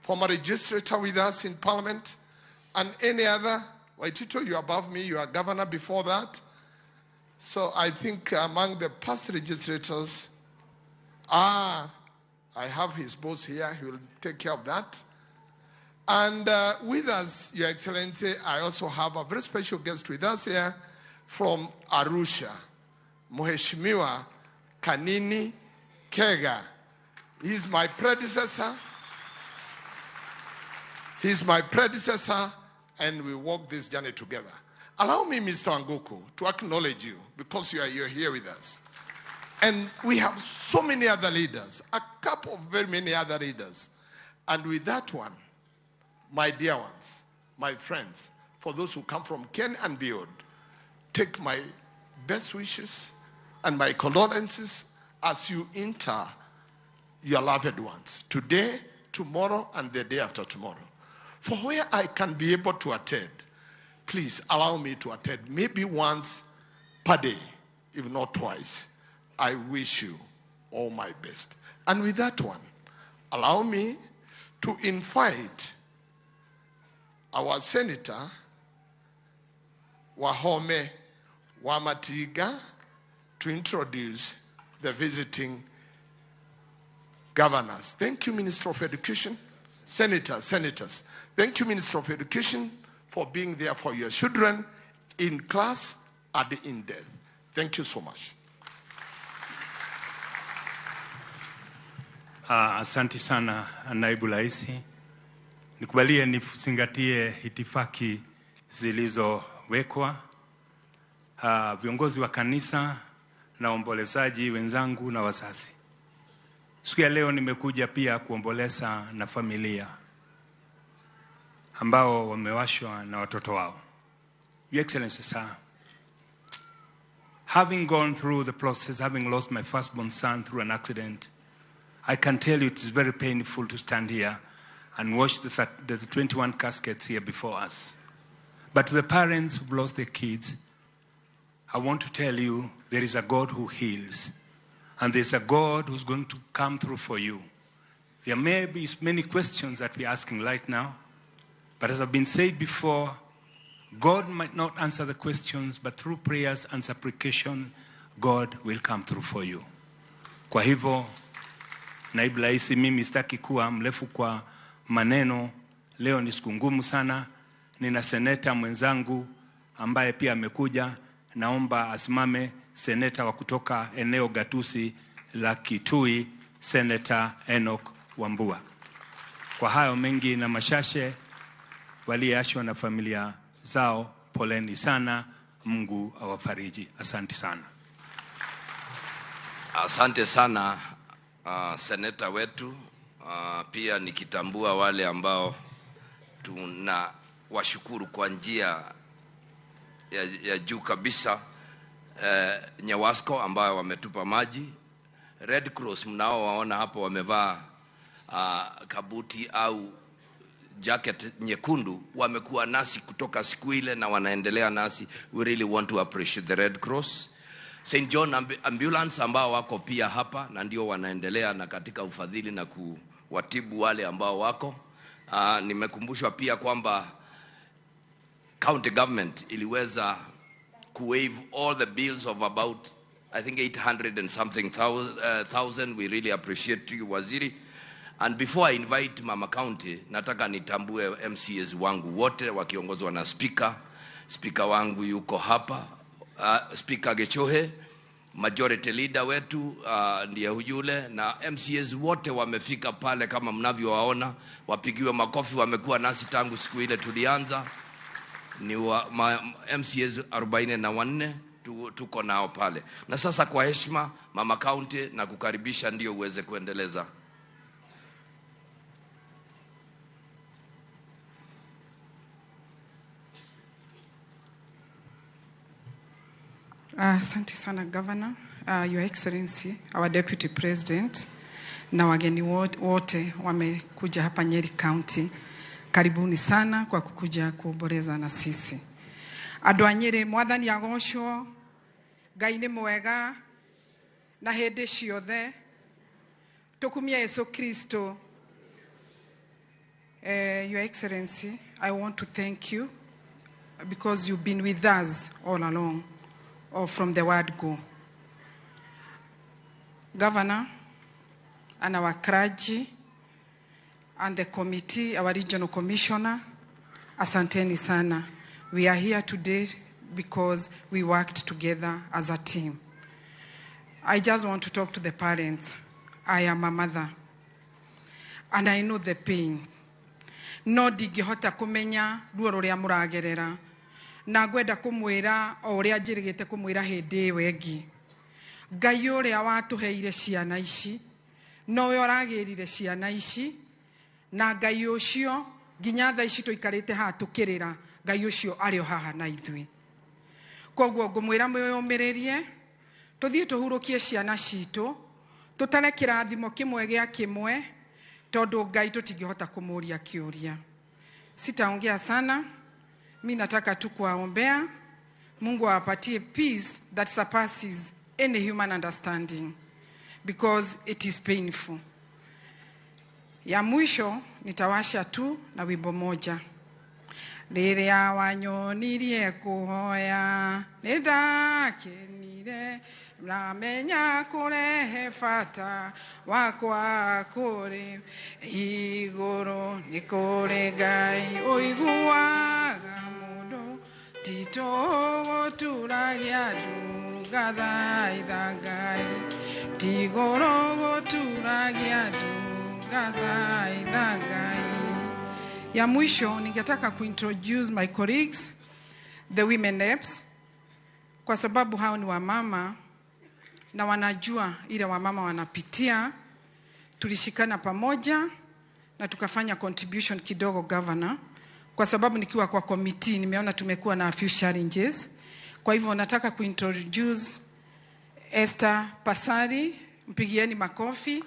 former legislator with us in parliament, and any other. Waitito, you're above me, you are governor before that. So I think among the past legislators, I have his boss here, he will take care of that. And with us, Your Excellency, I also have a very special guest with us here from Arusha, Mheshimiwa Kanini Kega. He's my predecessor. He's my predecessor, and we walk this journey together. Allow me, Mr. Anguku, to acknowledge you because you're here with us. And we have so many other leaders, a couple of very many other leaders. And with that one, my dear ones, my friends, for those who come from Ken and beyond, take my best wishes and my condolences as you enter your loved ones today, tomorrow, and the day after tomorrow. For where I can be able to attend, please allow me to attend maybe once per day, if not twice. I wish you all my best. And with that one, allow me to invite our Senator, Wahome Wamatiga, to introduce the visiting governors. Thank you, Minister of Education. Senators. Thank you, Minister of Education, for being there for your children in class and in death. Thank you so much. Asante sana, Naibu Raisi. Nikubalie nizingatie itifaki zilizowekwa, viongozi wa kanisa na waombolezaji wenzangu na wazazi. Siku ya leo nimekuja pia kuomboleza na familia ambao wamewashwa na watoto wao. Your Excellency, sir, having gone through the process, having lost my firstborn son through an accident, I can tell you it is very painful to stand here and watch the 21 caskets here before us. But to the parents who've lost their kids, I want to tell you there is a God who heals. And there's a God who's going to come through for you. There may be many questions that we're asking right now. But as I've been said before, God might not answer the questions, but through prayers and supplication, God will come through for you. Kwa hivyo, Naibu Rais, mimi sitaki kuwa mrefu kwa maneno. Leo ni siku ngumu sana. Nina seneta mwenzangu ambaye pia amekuja. Naomba asimame seneta wa kutoka eneo gatusi la Kitui, Senator Enoch Wambua. Kwa hayo mengi na mashashe waliashwa na familia zao, poleni sana. Mungu awafariji. Asante sana. Asante sana seneta wetu. Pia nikitambua wale ambao tunawashukuru kwa njia ya juu kabisa, Nyawasco ambao wametupa maji, Red Cross mnao waona hapo wamevaa kabuti au jacket nyekundu, wamekuwa nasi kutoka siku ile na wanaendelea nasi. We really want to appreciate the Red Cross. St. John Ambulance ambao wako pia hapa na ndio wanaendelea na katika ufadhili na kuwatibu wale ambao wako. Nimekumbushwa pia kwamba county government iliweza waive all the bills of about I think 800 and something thousand. We really appreciate you, Waziri. And before I invite Mama County, nataka nitambue MCAs wangu wote wakiongozwa na speaker wangu yuko hapa, Speaker Gechohe, majority leader wetu ndiye yule, na MCAs wote wamefika pale kama mnavyowaona, wapigiwe makofi. Wamekuwa nasi tangu siku ile tulianza. Ni MCAs 44 tuko nao pale. Na sasa kwa heshima Mama County na kukaribisha ndio uweze kuendeleza. Asante sana Governor, Your Excellency, our Deputy President, na wageni wote wamekuja hapa Nyeri County. Karibuni sana kwa kukuja kuomboleza na sisi. Andũ a Nyeri, Mwathani agocwo, Ngai nĩ mwega na hĩndĩ ciothe. Tukumia Yesu Kristo. Your Excellency, I want to thank you because you've been with us all along, or from the word go. Governor and our clergy and the committee, our regional commissioner, asanteni sana. We are here today because we worked together as a team. I just want to talk to the parents. I am a mother and I know the pain. No ndingĩhota kũmenya ruo rũrĩa mũragerera, na ngwenda kũmwĩra o ũrĩa njĩrĩgĩte kũmwĩra hĩndĩ ĩyo ĩngĩ. Ngai ũrĩa watũheire ciana ici nowe ũragĩrire ciana ici, na Ngai ũcio nginya thaa ici tũikarĩte haha tũkĩrĩra, Ngai ũcio arĩ o haha na ithuĩ. Koguo ngũmwĩra mwĩyũmĩrĩrie, tũthiĩ tũhurũkie ciana citũ, tũtare kĩrathimo kĩmwe gĩa kĩmwe, tondũ Ngai tũtingĩhota kũmũria kĩũria. Sitaongea sana, mimi nataka tu kuwaombea Mungu awapatie peace that surpasses any human understanding, because it is painful. Ya mwisho nitawasha tu na wimbo moja. Rĩrĩa wanyonirie kũhoya nĩndakenire, namenya kũrehe bata wakwa kũrĩ igũrũ, nĩ kũrĩ Ngai ũiguaga mũndũ, tito gũturagia andũ gathaitha Ngai, tigũrũ gũturagia andũ gathaitha Ngai. Ya mwisho ningetaka kuintroduce my colleagues the women reps, kwa sababu hao ni wamama na wanajua ile wamama wanapitia. Tulishikana pamoja na tukafanya contribution kidogo governor, kwa sababu nikiwa kwa committee nimeona tumekuwa na a few challenges. Kwa hivyo nataka kuintroduce Esther Pasari, mpigieni makofi.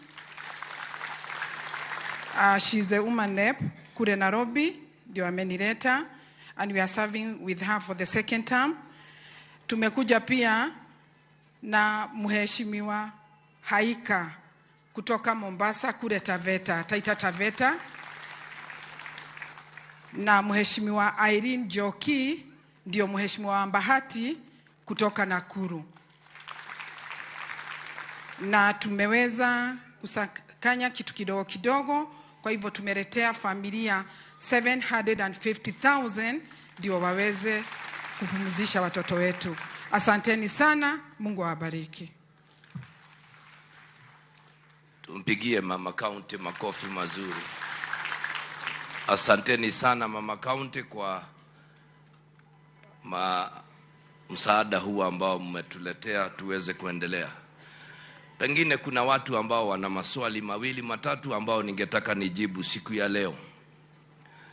She's the woman rep kule Nairobi, ndio amenileta, and we are serving with her for the second term. Tumekuja pia na mheshimiwa Haika kutoka Mombasa kule Taveta, Taita Taveta, na mheshimiwa Irene Joki ndio mheshimiwa Mbahati kutoka Nakuru. Na tumeweza kusakanya kitu kidogo kidogo, kwa hivyo tumeletea familia 750,000 ndio waweze kupumzisha watoto wetu. Asanteni sana, Mungu awabariki. Tumpigie Mama County makofi mazuri. Asanteni sana Mama County kwa msaada huu ambao mmetuletea tuweze kuendelea. Pengine kuna watu ambao wana maswali mawili matatu ambao ningetaka nijibu siku ya leo.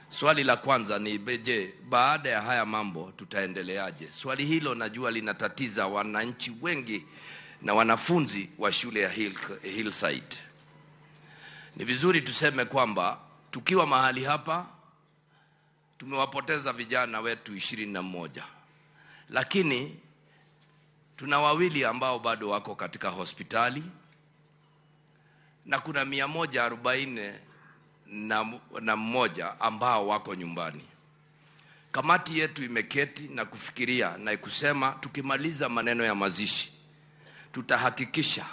Swali la kwanza ni je, baada ya haya mambo tutaendeleaje? Swali hilo najua linatatiza wananchi wengi na wanafunzi wa shule ya Hillside. Ni vizuri tuseme kwamba tukiwa mahali hapa tumewapoteza vijana wetu 21. Lakini tuna wawili ambao bado wako katika hospitali na kuna 140 na mmoja ambao wako nyumbani. Kamati yetu imeketi na kufikiria na kusema tukimaliza maneno ya mazishi tutahakikisha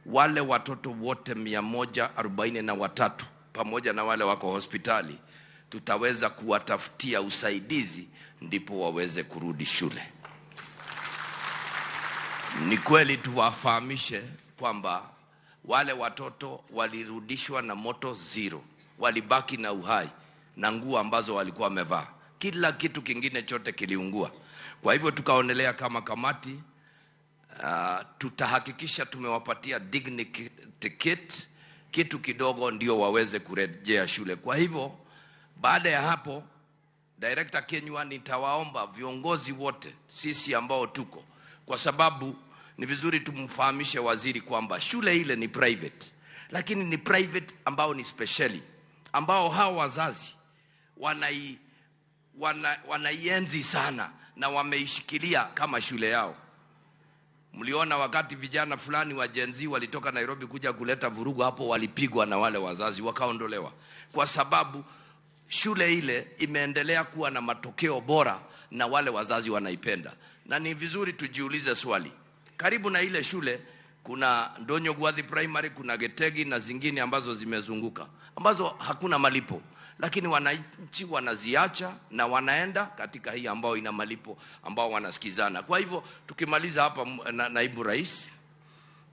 wale watoto wote 143 pamoja na wale wako hospitali tutaweza kuwatafutia usaidizi ndipo waweze kurudi shule. Ni kweli tuwafahamishe kwamba wale watoto walirudishwa na moto zero, walibaki na uhai na nguo ambazo walikuwa wamevaa. Kila kitu kingine chote kiliungua. Kwa hivyo tukaonelea kama kamati tutahakikisha tumewapatia dignity kit, kitu kidogo ndio waweze kurejea shule. Kwa hivyo baada ya hapo Director Kenywa nitawaomba viongozi wote sisi ambao tuko, kwa sababu ni vizuri tumfahamishe waziri kwamba shule ile ni private, lakini ni private ambao ni specially, ambao hao wazazi wanaienzi sana na wameishikilia kama shule yao. Mliona wakati vijana fulani wa Gen Z walitoka Nairobi kuja kuleta vurugu hapo, walipigwa na wale wazazi wakaondolewa, kwa sababu shule ile imeendelea kuwa na matokeo bora na wale wazazi wanaipenda. Na ni vizuri tujiulize swali, karibu na ile shule kuna Ndonyo Gwathi Primary, kuna Getegi na zingine ambazo zimezunguka ambazo hakuna malipo, lakini wananchi wanaziacha na wanaenda katika hii ambao ina malipo, ambao wanasikizana. Kwa hivyo tukimaliza hapa naibu rais,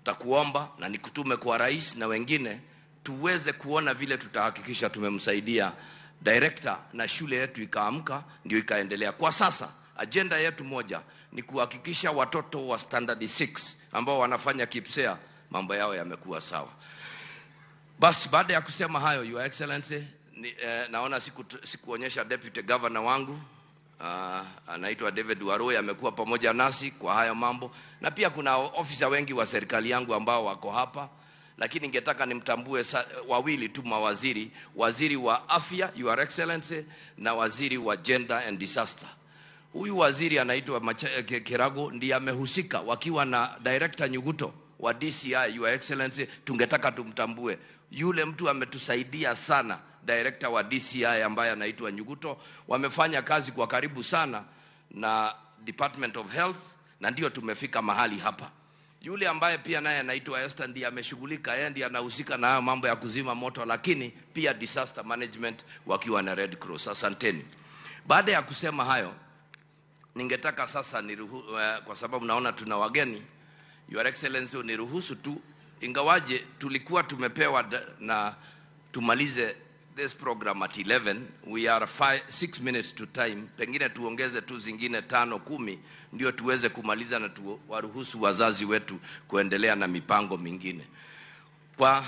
takuomba na nikutume kwa rais na wengine tuweze kuona vile tutahakikisha tumemsaidia director na shule yetu ikaamka ndio ikaendelea. Kwa sasa agenda yetu moja ni kuhakikisha watoto wa standard 6 ambao wanafanya KIPSEA mambo yao yamekuwa sawa. Basi baada ya kusema hayo, Your Excellency, naona sikuonyesha deputy governor wangu anaitwa David Waroi, amekuwa pamoja nasi kwa haya mambo, na pia kuna ofisa wengi wa serikali yangu ambao wako hapa, lakini ningetaka nimtambue wawili tu mawaziri, waziri wa afya Your Excellency na waziri wa gender and disaster. Huyu waziri anaitwa Kirago, ndiye amehusika wakiwa na director Nyuguto wa DCI. Your Excellency, tungetaka tumtambue yule mtu, ametusaidia sana. Director wa DCI ambaye anaitwa Nyuguto, wamefanya kazi kwa karibu sana na Department of Health na ndio tumefika mahali hapa. Yule ambaye pia naye anaitwa Esther ndiye ameshughulika, yeye ndiye anahusika na mambo ya kuzima moto, lakini pia disaster management wakiwa na Red Cross. Asanteni. Baada ya kusema hayo, ningetaka sasa kwa sababu naona tuna wageni, Your Excellency, uniruhusu tu, ingawaje tulikuwa tumepewa na tumalize this program at 11. We are 6 minutes to time. Pengine tuongeze tu zingine 5-10 ndio tuweze kumaliza na tuwaruhusu wazazi wetu kuendelea na mipango mingine. Kwa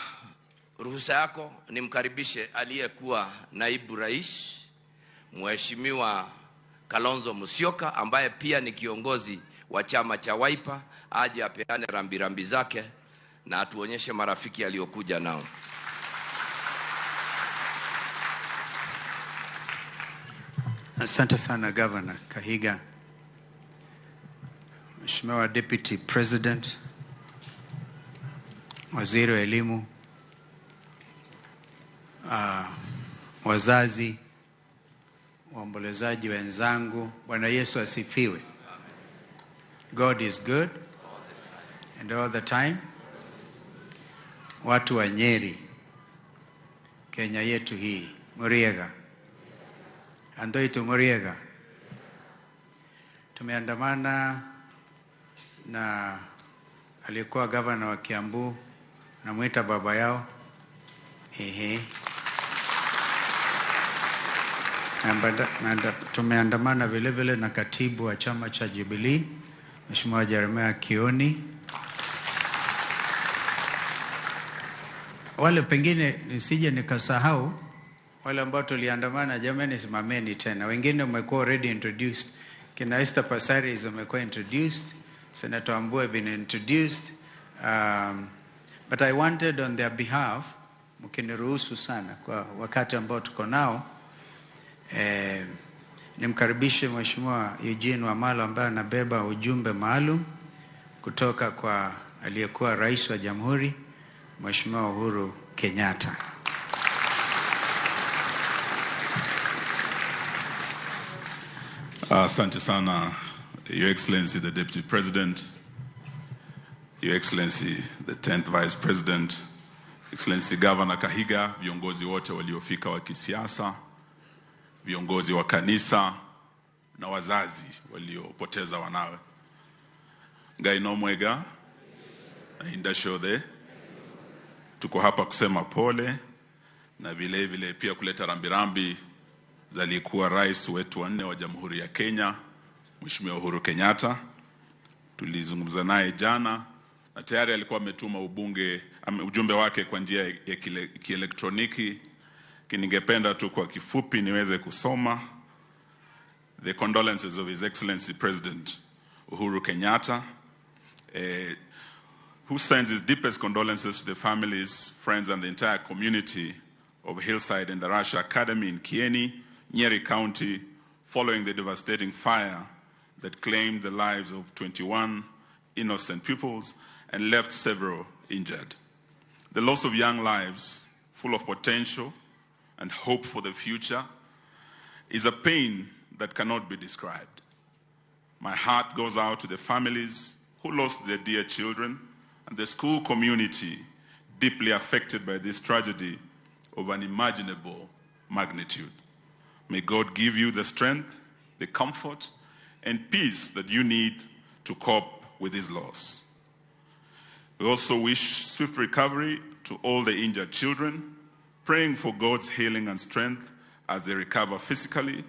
ruhusa yako nimkaribishe aliyekuwa naibu rais Mheshimiwa Kalonzo Musyoka ambaye pia ni kiongozi wa chama cha Wiper, aje apeane rambirambi zake na atuonyeshe marafiki aliokuja nao. Asante sana Governor Kahiga. Mheshimiwa Deputy President, Waziri wa Elimu, wazazi, waombolezaji wenzangu, Bwana Yesu asifiwe. God is good and all the time. Watu wa Nyeri, Kenya yetu hii, Muriega. Andoito Muriega. Tumeandamana na aliyekuwa gavana wa Kiambu, namuita baba yao. Tumeandamana vile vile na katibu wa chama cha Jubilee, Mheshimiwa Jeremiah Kioni. Wale pengine nisije nikasahau wale ambao tuliandamana, jamani simameni tena. Wengine umekuwa already introduced. Kina Esther Passaris umekuwa introduced. Senator Ambue been introduced. But I wanted on their behalf, mkiniruhusu sana kwa wakati ambao tuko nao, nimkaribishe Mheshimiwa Eugene Wamalwa ambaye anabeba ujumbe maalum kutoka kwa aliyekuwa rais wa Jamhuri, Mheshimiwa Uhuru Kenyatta. Asante sana, Your Excellency the Deputy President, Your Excellency the 10th Vice President, Excellency Governor Kahiga, viongozi wote waliofika wa kisiasa, viongozi wa kanisa na wazazi waliopoteza wanawe. Ngai nomwega na indashode. Tuko hapa kusema pole na vile vile pia kuleta rambirambi za aliyekuwa rais wetu wa 4 wa Jamhuri ya Kenya, Mheshimiwa Uhuru Kenyatta. Tulizungumza naye jana na tayari alikuwa ametuma ujumbe wake kwa njia ya kielektroniki. Ningependa tu kwa kifupi niweze kusoma. The condolences of His Excellency President Uhuru Kenyatta, who sends his deepest condolences to the families, friends, and the entire community of Hillside and Darasha Academy in Kieni, Nyeri County, following the devastating fire that claimed the lives of 21 innocent pupils and left several injured. The loss of young lives, full of potential and hope for the future, is a pain that cannot be described. My heart goes out to the families who lost their dear children and the school community deeply affected by this tragedy of unimaginable magnitude. May God give you the strength, the comfort, and peace that you need to cope with this loss. We also wish swift recovery to all the injured children, praying for God's healing and strength as they recover physically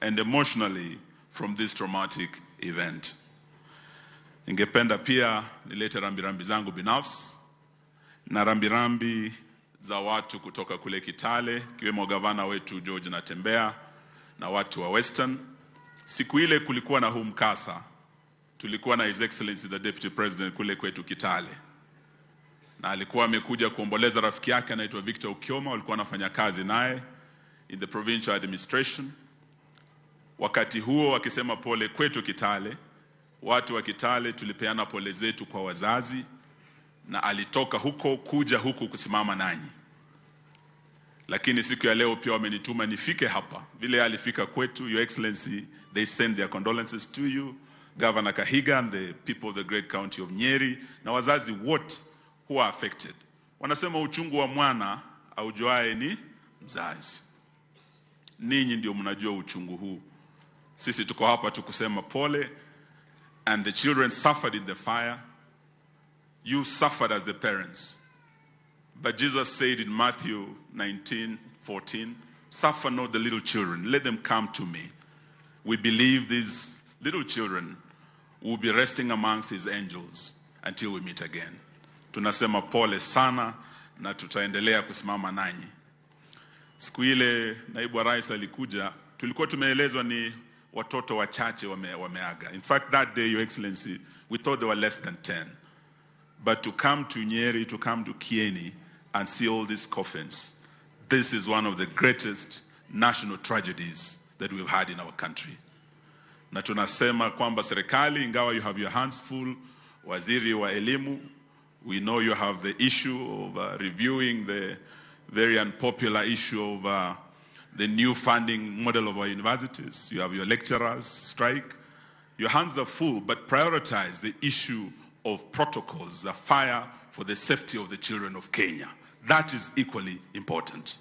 and emotionally from this traumatic event. Ningependa pia nilete rambirambi zangu binafsi na rambirambi za watu kutoka kule Kitale, kiwemo gavana wetu George Natembeya na watu wa Western. Siku ile kulikuwa na huu mkasa, tulikuwa na His Excellency the Deputy President kule kwetu Kitale, na alikuwa amekuja kuomboleza rafiki yake anaitwa Victor Ukioma. Walikuwa wanafanya kazi naye in the provincial administration. Wakati huo wakisema pole kwetu Kitale, watu wa Kitale tulipeana pole zetu kwa wazazi, na alitoka huko kuja huku kusimama nanyi. Lakini siku ya leo pia wamenituma nifike hapa. Vile alifika kwetu, Your Excellency, they send their condolences to you, Governor Kahiga and the people of the great county of Nyeri, na wazazi wote who are affected. Wanasema uchungu wa mwana aujuae ni mzazi. Ninyi ndio mnajua uchungu huu. Sisi tuko hapa tukusema pole, and the children suffered in the fire. You suffered as the parents. But Jesus said in Matthew 14. Suffer not the little children, let them come to me. We believe these little children will be resting amongst his angels until we meet again. Tunasema pole sana na tutaendelea kusimama nanyi. Siku ile naibu wa rais alikuja, tulikuwa tumeelezwa ni watoto wachache wameaga. In fact, that day, Your Excellency, we thought there were less than 10. But to come to Nyeri, to come to Kieni and see all these coffins, this is one of the greatest national tragedies that we've had in our country. Na tunasema kwamba serikali, ingawa you have your hands full, waziri wa elimu, we know you have the issue of reviewing the very unpopular issue of the new funding model of our universities. You have your lecturers strike. Your hands are full, but prioritize the issue of protocols, the fire for the safety of the children of Kenya. That is equally important.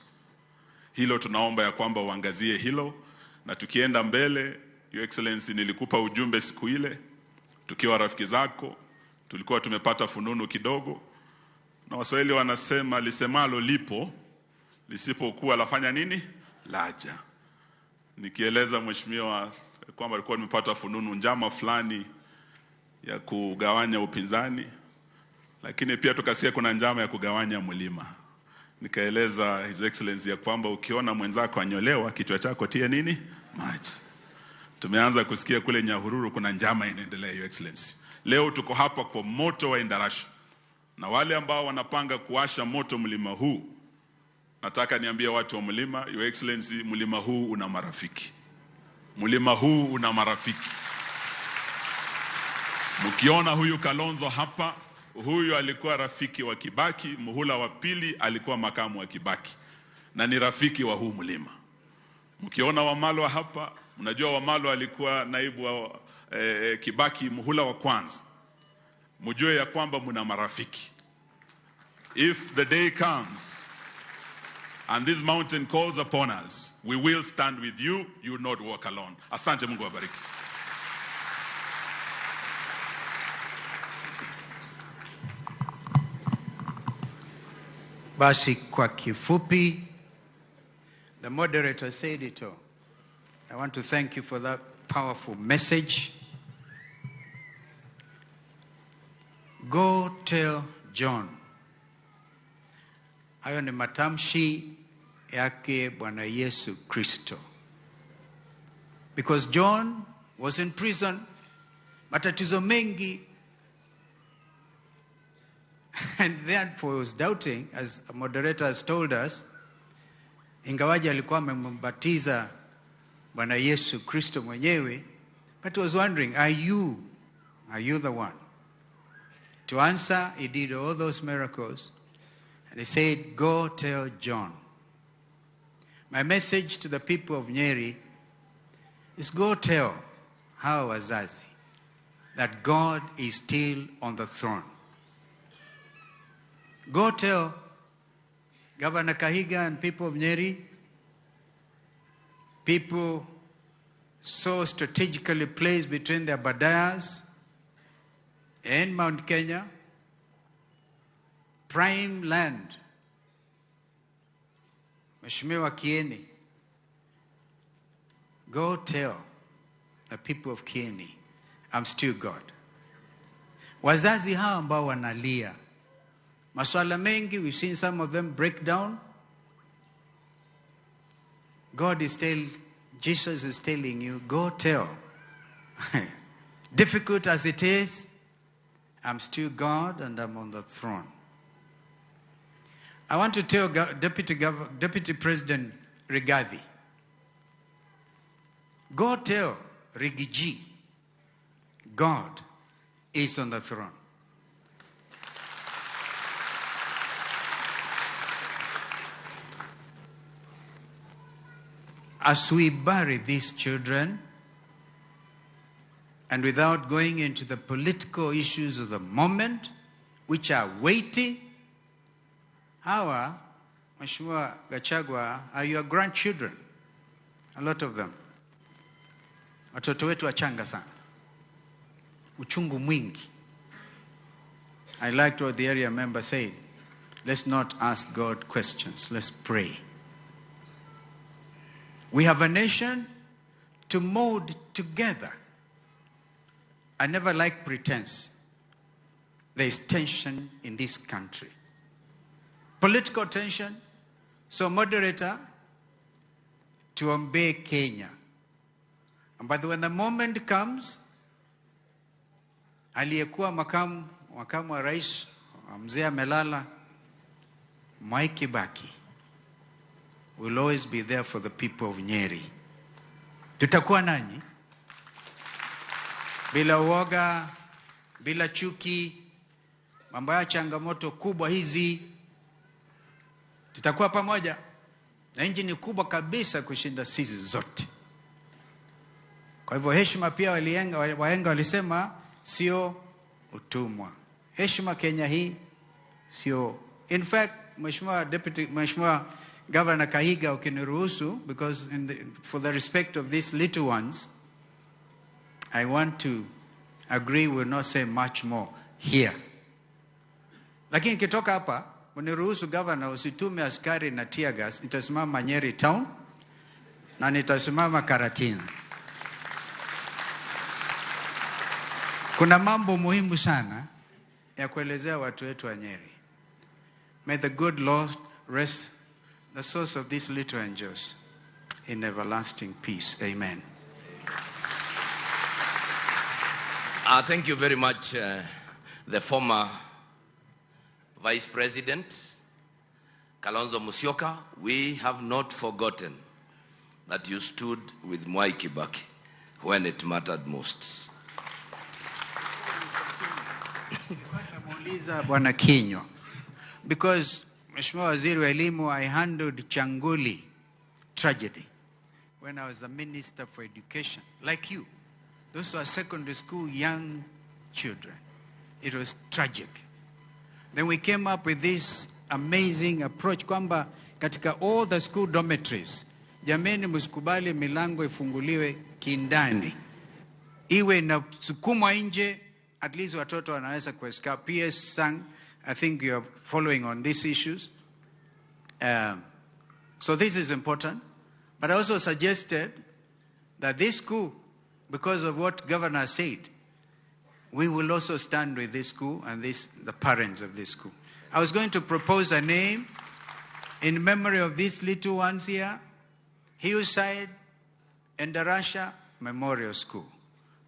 Hilo tunaomba ya kwamba uangazie hilo, na tukienda mbele, Your Excellency, nilikupa ujumbe siku ile, tukiwa rafiki zako, tulikuwa tumepata fununu kidogo, na Waswahili wanasema lisemalo lipo, lisipokuwa lafanya nini? Laja. Nikieleza mheshimiwa kwamba alikuwa nimepata fununu njama fulani ya kugawanya upinzani, lakini pia tukasikia kuna njama ya kugawanya mlima. Nikaeleza His Excellency ya kwamba ukiona mwenzako anyolewa, kichwa chako tie nini? Maji. Tumeanza kusikia kule Nyahururu kuna njama inaendelea, Your Excellency. Leo tuko hapa kwa moto wa Endarasha, na wale ambao wanapanga kuwasha moto mlima huu, nataka niambie watu wa mlima, Your Excellency, mlima huu una marafiki. Mlima huu una marafiki. Mkiona huyu Kalonzo hapa, huyu alikuwa rafiki wa Kibaki, muhula wa pili alikuwa makamu wa Kibaki, na ni rafiki wa huu mlima. Mkiona Wamalwa hapa, mnajua Wamalwa alikuwa naibu wa Kibaki muhula wa kwanza. Mjue ya kwamba mna marafiki. If the day comes and this mountain calls upon us, we will stand with you. You will not walk alone. Asante, Mungu awabariki. Basi kwa kifupi, the moderator said it all. I want to thank you for that powerful message. Go tell John. Hayo ni matamshi yake Bwana Yesu Kristo. Because John was in prison, matatizo mengi, and therefore he was doubting, as the moderator has told us, ingawaji alikuwa amembatiza Bwana Yesu Kristo mwenyewe, but he was wondering, are you the one? To answer, he did all those miracles, and he said, go tell John. My message to the people of Nyeri is, go tell hawa wazazi that God is still on the throne. Go tell Governor Kahiga and people of Nyeri, people so strategically placed between the Abadayas and Mount Kenya, prime land, Mheshimiwa Kieni, go tell the people of Kieni, I'm still God. Wazazi hawa ambao wanalia, maswala mengi, we've seen some of them break down. Jesus is telling you, go tell. Difficult as it is, I'm still God and I'm on the throne. I want to tell Deputy President Rigathi, go tell Rigiji, God is on the throne. As we bury these children, and without going into the political issues of the moment, which are weighty, hawa, Mheshimiwa Gachagua, are your grandchildren. A lot of them. Watoto wetu wachanga sana. Uchungu mwingi. I liked what the area member said. Let's not ask God questions. Let's pray. We have a nation to mold together. I never like pretense. There is tension in this country. Political tension. So, moderator, tuombee Kenya. But when the moment comes, aliyekuwa makamu wa rais, mzee amelala, Mwai Kibaki will always be there for the people of Nyeri. Tutakuwa nanyi bila uoga, bila chuki, mambo ya changamoto kubwa hizi. Tutakuwa pamoja, na nchi ni kubwa kabisa kushinda sisi zote. Kwa hivyo heshima pia wahenga walisema sio utumwa. Heshima Kenya hii sio. In fact, Mheshimiwa Governor Kahiga, ukiniruhusu, because for the respect of these little ones, I want to agree, will not say much more here. Lakini kitoka hapa, uniruhusu Governor, usitume askari na tear gas. Nitasimama Nyeri town na nitasimama Karatina. Kuna mambo muhimu sana ya kuelezea watu wetu wa Nyeri. May the good Lord rest the source of these little angels in everlasting peace. Amen. Thank you very much, the former Vice President, Kalonzo Musyoka. We have not forgotten that you stood with Mwai Kibaki when it mattered most. Bwana Kinyo, because Mheshimiwa Waziri wa Elimu, I handled Changuli tragedy when I was the Minister for Education, like you. Those were secondary school young children. It was tragic. Then we came up with this amazing approach kwamba katika all the school dormitories, jameni msikubali milango ifunguliwe kindani. Iwe inasukumwa nje, at least watoto wanaweza kuescape. PS Sang, I think you are following on these issues. So this is important. But I also suggested that this school, because of what Governor said, we will also stand with this school and the parents of this school. I was going to propose a name in memory of these little ones here, Hillside and Endarasha Memorial School.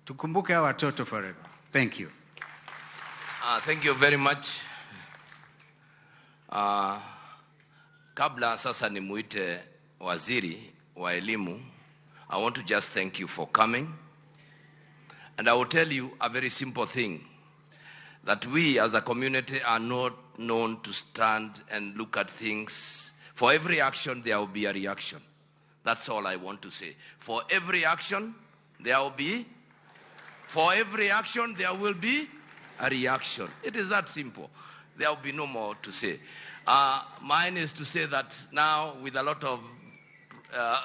Tukumbuke hawa watoto forever. Thank you. Thank you very much. Kabla sasa nimuite waziri wa elimu, I want to just thank you for coming. And I will tell you a very simple thing, that we as a community are not known to stand and look at things. For every action, there will be a reaction. That's all I want to say. For every action, there will be a reaction. It is that simple. There will be no more to say. Mine is to say that now, with a lot of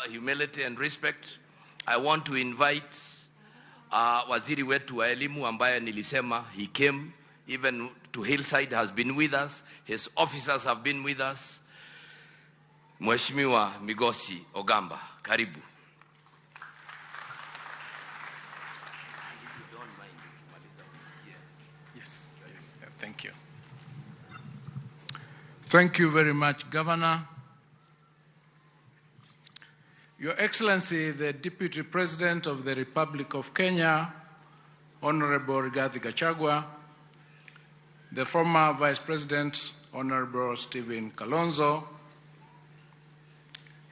humility and respect, I want to invite waziri wetu wa elimu ambaye nilisema he came even to Hillside, has been with us. His officers have been with us. Mheshimiwa Migosi Ogamba, karibu. Yes. Thank you. Thank you very much, Governor. Your Excellency, the Deputy President of the Republic of Kenya, Honorable Rigathi Gachagua, the former Vice President, Honorable Stephen Kalonzo,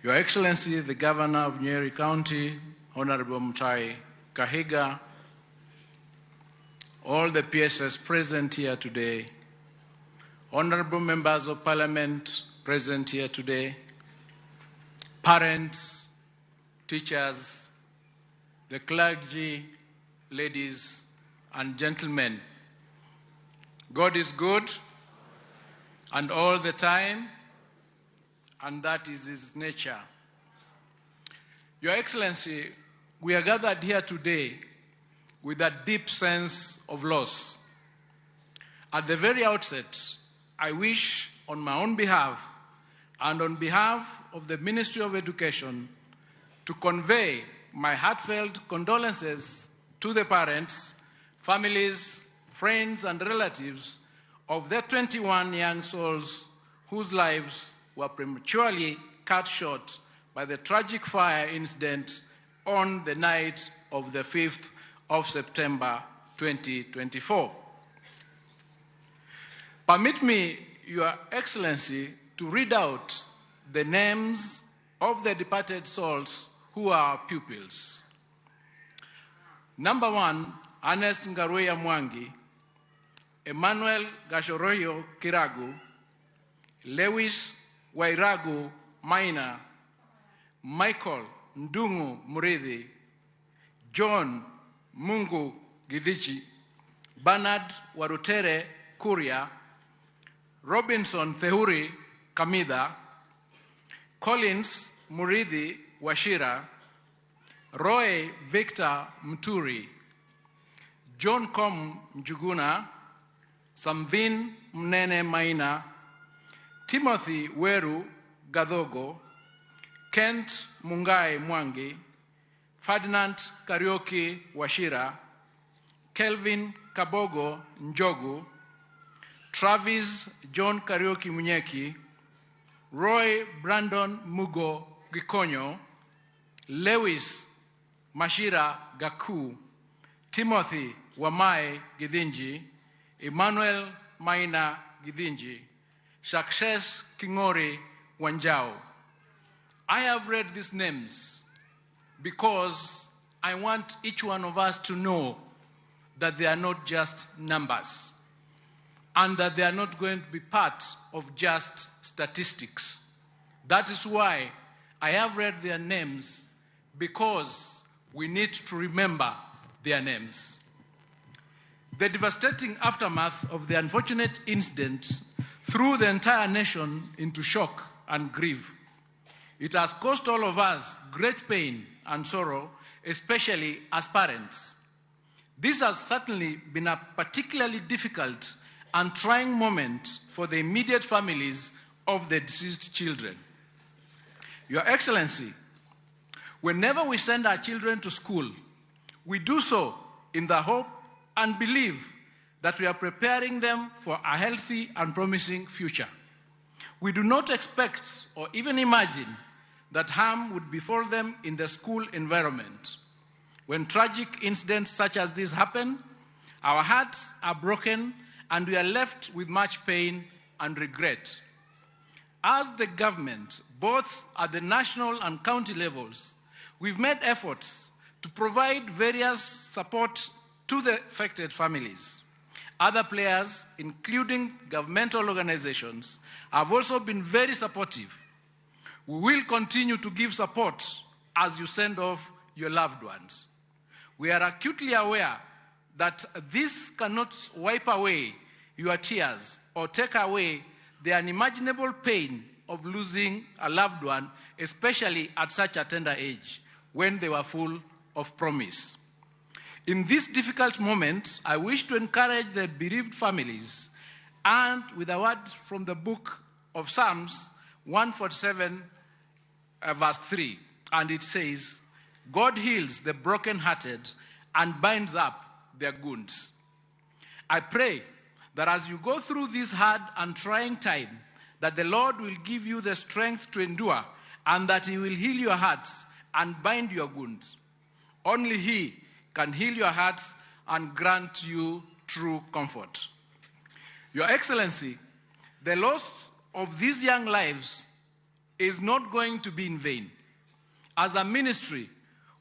Your Excellency, the Governor of Nyeri County, Honorable Mutahi Kahiga, all the PSS present here today, honorable members of Parliament present here today, parents, teachers, the clergy, ladies and gentlemen. God is good, and all the time, and that is His nature. Your Excellency, we are gathered here today with a deep sense of loss. At the very outset, I wish, on my own behalf and on behalf of the Ministry of Education, to convey my heartfelt condolences to the parents, families, friends, and relatives of the 21 young souls whose lives were prematurely cut short by the tragic fire incident on the night of the 5th of September 2024. Permit me, Your Excellency, to read out the names of the departed souls who are our pupils. Number 1, Ernest Ngaruya Mwangi, Emmanuel Gashoroyo Kiragu, Lewis Wairagu Maina, Michael Ndungu Murithi, John Mungu Githichi, Bernard Warutere Kuria, Robinson Thehuri Kamida, Collins Murithi Washira, Roy Victor Mturi, John Com Njuguna, Samvin Mnene Maina, Timothy Weru Gadhogo, Kent Mungai Mwangi, Ferdinand Karioki Washira, Kelvin Kabogo Njogu, Travis John Karioki Munyeki, Roy Brandon Mugo Gikonyo, Lewis Mashira Gaku, Timothy Wamai Githinji, Emmanuel Maina Githinji, Success Kingori Wanjao. I have read these names because I want each one of us to know that they are not just numbers and that they are not going to be part of just statistics. That is why I have read their names, because we need to remember their names. The devastating aftermath of the unfortunate incident threw the entire nation into shock and grief. It has caused all of us great pain and sorrow, especially as parents. This has certainly been a particularly difficult and trying moment for the immediate families of the deceased children. Your Excellency, whenever we send our children to school, we do so in the hope and belief that we are preparing them for a healthy and promising future. We do not expect or even imagine that harm would befall them in the school environment. When tragic incidents such as this happen, our hearts are broken and we are left with much pain and regret. As the government, both at the national and county levels, we've made efforts to provide various support to the affected families. Other players, including governmental organizations, have also been very supportive. We will continue to give support as you send off your loved ones. We are acutely aware that this cannot wipe away your tears or take away the unimaginable pain of losing a loved one, especially at such a tender age, when they were full of promise. In this difficult moment, I wish to encourage the bereaved families, and with a word from the book of Psalms 147, verse 3, and it says, God heals the brokenhearted and binds up their wounds. I pray that as you go through this hard and trying time, that the Lord will give you the strength to endure, and that He will heal your hearts and bind your wounds. Only He can heal your hearts and grant you true comfort. Your Excellency, the loss of these young lives is not going to be in vain. As a ministry,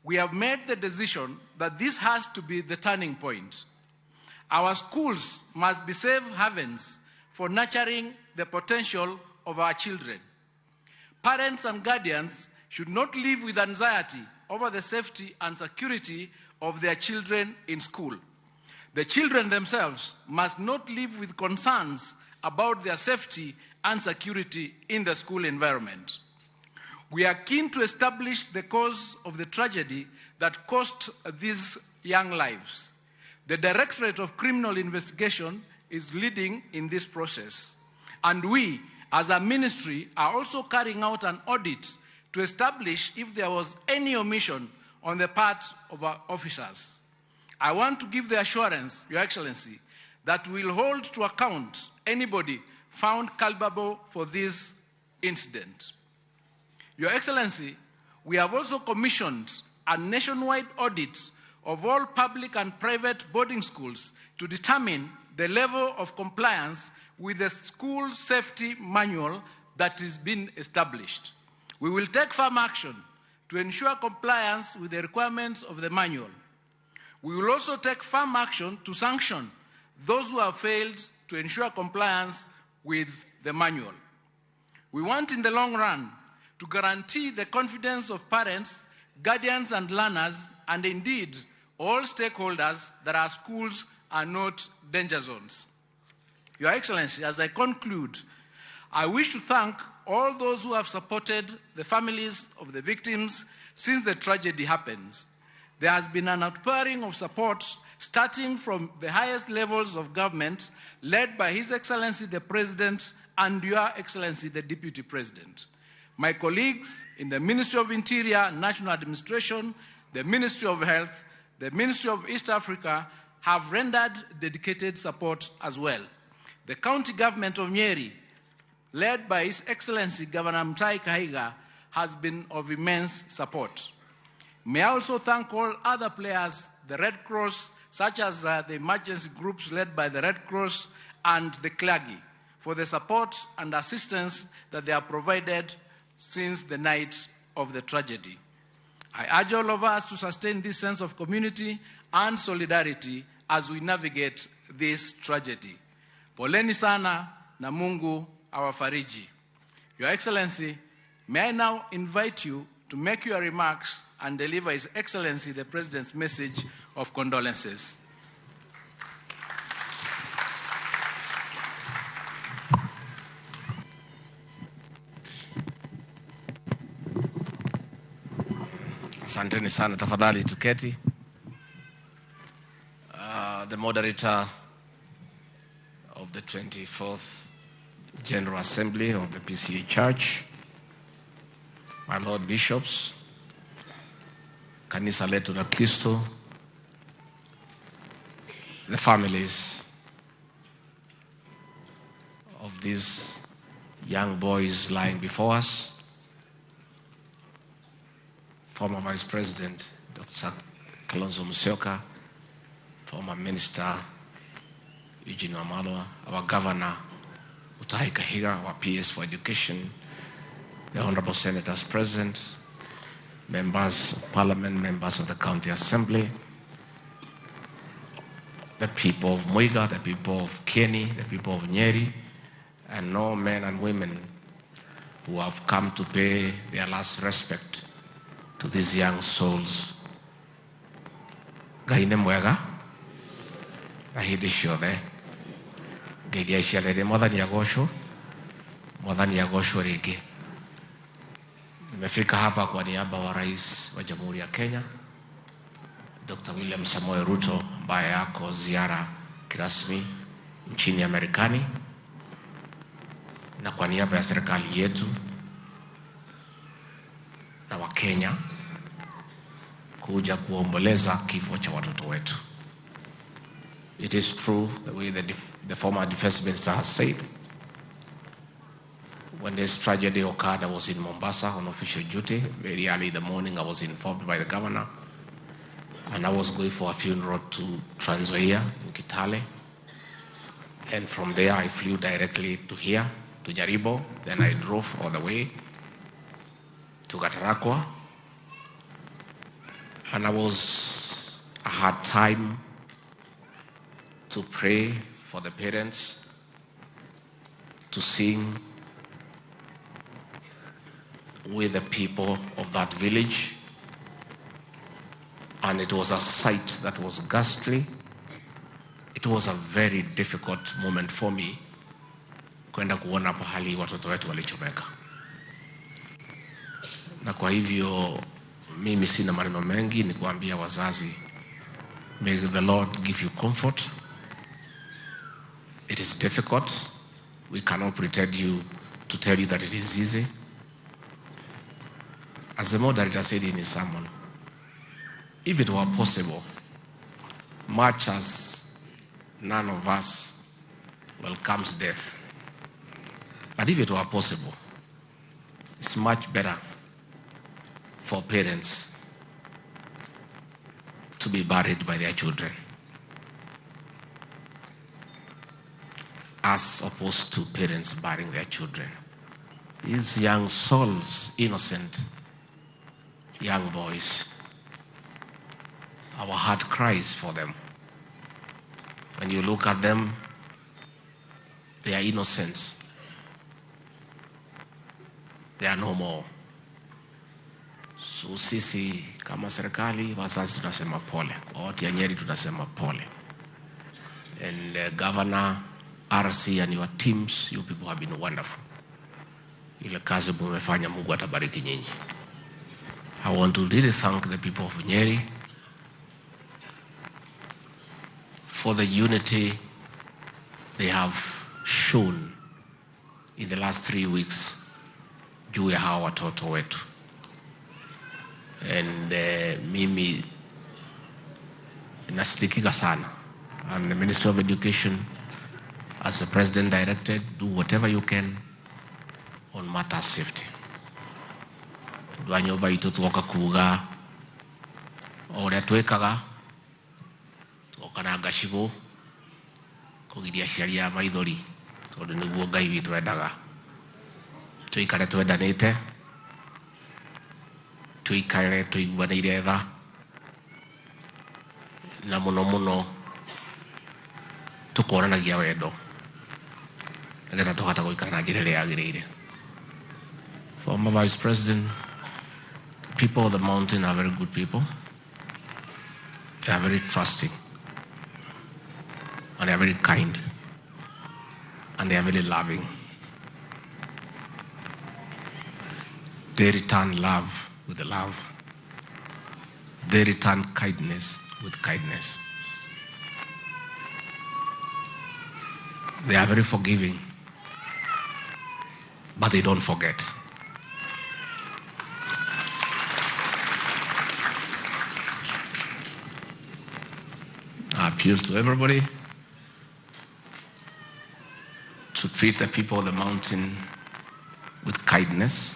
we have made the decision that this has to be the turning point. Our schools must be safe havens for nurturing the potential of our children. Parents and guardians should not live with anxiety over the safety and security of their children in school. The children themselves must not live with concerns about their safety and security in the school environment. We are keen to establish the cause of the tragedy that cost these young lives. The Directorate of Criminal Investigation is leading in this process, and we, as a ministry, are also carrying out an audit to establish if there was any omission on the part of our officers. I want to give the assurance, Your Excellency, that we will hold to account anybody found culpable for this incident. Your Excellency, we have also commissioned a nationwide audit of all public and private boarding schools to determine the level of compliance with the school safety manual that is being established. We will take firm action to ensure compliance with the requirements of the manual. We will also take firm action to sanction those who have failed to ensure compliance with the manual. We want in the long run to guarantee the confidence of parents, guardians and learners, and indeed all stakeholders that our schools are not danger zones. Your Excellency, as I conclude, I wish to thank all those who have supported the families of the victims since the tragedy happens. There has been an outpouring of support starting from the highest levels of government, led by His Excellency the President and Your Excellency the Deputy President. My colleagues in the Ministry of Interior, National Administration, the Ministry of Health, the Ministry of East Africa have rendered dedicated support as well. The county government of Nyeri, led by His Excellency Governor Mutahi Kahiga, has been of immense support. May I also thank all other players, the Red Cross, such as the emergency groups led by the Red Cross and the CLAGI, for the support and assistance that they have provided since the night of the tragedy. I urge all of us to sustain this sense of community and solidarity as we navigate this tragedy. Poleni sana na Mungu awafariji. Your Excellency, may I now invite you to make your remarks and deliver His Excellency the President's message of condolences. Asanteni sana, tafadhali tuketi. The moderator of the 24th General Assembly of the PCA Church, my Lord Bishops, Kanisa letu la Kristo, the families of these young boys lying before us, former Vice President Dr. Kalonzo Musyoka, former Minister Eugene Wamalwa, our Governor Mutahi Kahiga, our PS for Education, the Honorable Senators present, members of Parliament, members of the County Assembly, the people of Muiga, the people of Kieni, the people of Nyeri, and all men and women who have come to pay their last respect to these young souls. Gaine mwega, nahidi shode, gegia shalede modhani ya gosho rigi. Nimefika hapa kwa niaba wa Rais wa Jamhuri ya Kenya, Dr. William Samoei Ruto, ambaye yako ziara kirasmi nchini Amerikani, na kwa niaba ya serikali yetu na wa Kenya kuja kuomboleza kifo cha watoto wetu. It is true the way the former defense minister has said. When this tragedy occurred, I was in Mombasa on official duty. Very early in the morning, I was informed by the governor, and I was going for a funeral to Trans Nzoia in Kitale. And from there, I flew directly to here, to Jaribo. Then I drove all the way to Gatarakwa. And I had time to pray for the parents, to sing with the people of that village. And it was a sight that was ghastly. It was a very difficult moment for me kwenda kuona pahali watoto wetu walichomeka. Na kwa hivyo mimi sina maneno mengi, ni kuambia wazazi, may the Lord give you comfort. It is difficult. We cannot pretend to tell you that it is easy. as the moderator said in his sermon, if it were possible, much as none of us welcomes death, but if it were possible, it's much better for parents to be buried by their children as opposed to parents burying their children. These young souls, innocent young boys, our heart cries for them. When you look at them, they are innocents. They are no more. So sisi kama serikali, wazazi tunasema pole. Kwa watu ya Nyeri tunasema pole. And Governor, RC and your teams, you people have been wonderful. Ile kazi mmefanya, Mungu atabariki nyinyi. I want to really thank the people of Nyeri for the unity they have shown in the last 3 weeks juu ya hawa watoto wetu. And mimi nasitikika sana. I'm the Minister of Education. As the President directed, do whatever you can on matter safety. Dwanyoba itu tuoka kuga oria twekaga tuoka na gashigo kugiria sharia maithori tondu niguo Ngai witu endaga tuikare twendanite tuikare tuiguanire tha na muno muno tukoranagia wendo nigetha tuhota guikara na njira iria yagirire. Former Vice President, people of the mountain are very good people. They are very trusting. And they are very kind. And they are very loving. They return love with love. They return kindness with kindness. They are very forgiving. But they don't forget. I appeal to everybody to treat the people of the mountain with kindness,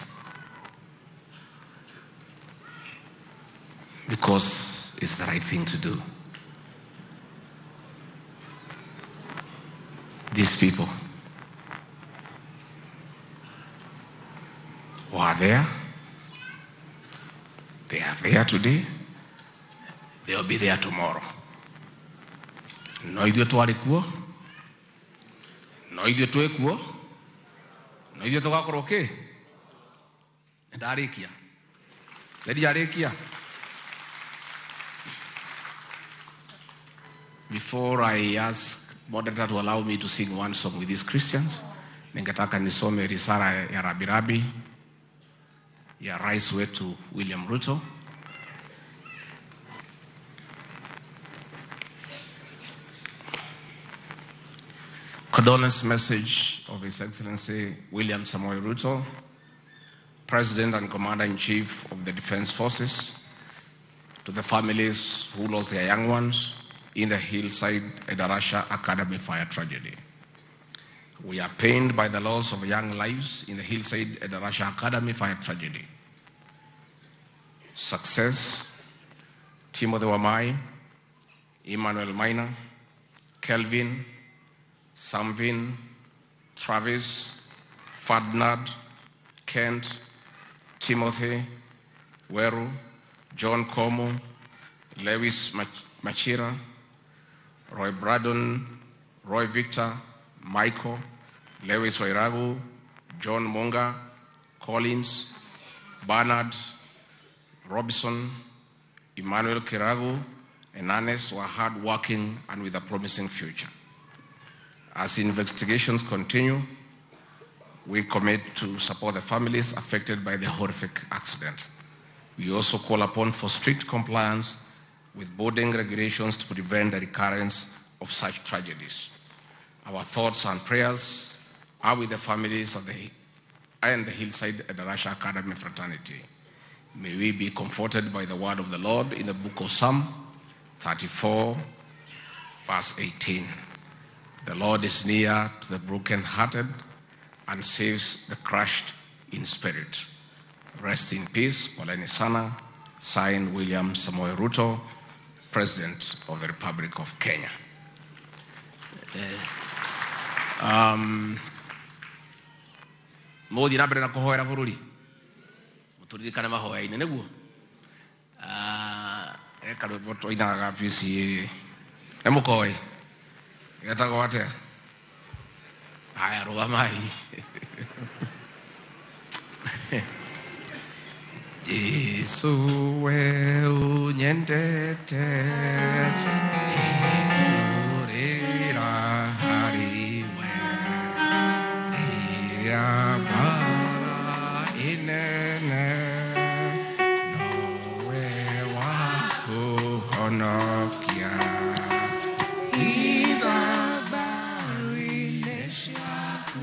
because it's the right thing to do. These people were there. They are there today. They will be there tomorrow. No idue twari kuo. No idue twe kuo. No idue tugakorwo ki. Ndarikia. Ndarikia. Before I ask moderator to allow me to sing one song with these Christians, ningetaka nisome risala ya Rabirabi ya Rais wetu William Ruto. Condolence message of His Excellency William Samoei Ruto, President and Commander-in-Chief of the Defense Forces, to the families who lost their young ones in the Hillside Edarasha Academy fire tragedy. We are pained by the loss of young lives in the Hillside Edarasha Academy fire tragedy. Success, Timothy Wamai, Emmanuel Maina, Kelvin, Samvin, Travis, Fadnad, Kent, Timothy, Weru, John Como, Lewis Machira, Roy Braddon, Roy Victor, Michael, Lewis Wairagu, John Monga, Collins, Bernard, Robinson, Emmanuel Kiragu, and Anes were hard-working and with a promising future. As investigations continue, we commit to support the families affected by the horrific accident. We also call upon for strict compliance with boarding regulations to prevent the recurrence of such tragedies. Our thoughts and prayers are with the families of the Hillside Edarasha Academy fraternity. May we be comforted by the word of the Lord in the book of Psalm 34, verse 18. The Lord is near to the brokenhearted and saves the crushed in spirit. Rest in peace, Poleni Sana. Signed, William Samoei Ruto, President of the Republic of Kenya. Modi na brena kuhoera bururi. Muturirikane mahoya-ini niguo. Eka rwimbo twainaga PCA. Nemukoi. Getagwo atia? Haya, rugamai. Jesu we unyendete ikurira hariwe iyamara inene nowe wakuhonokia idhabari neshaku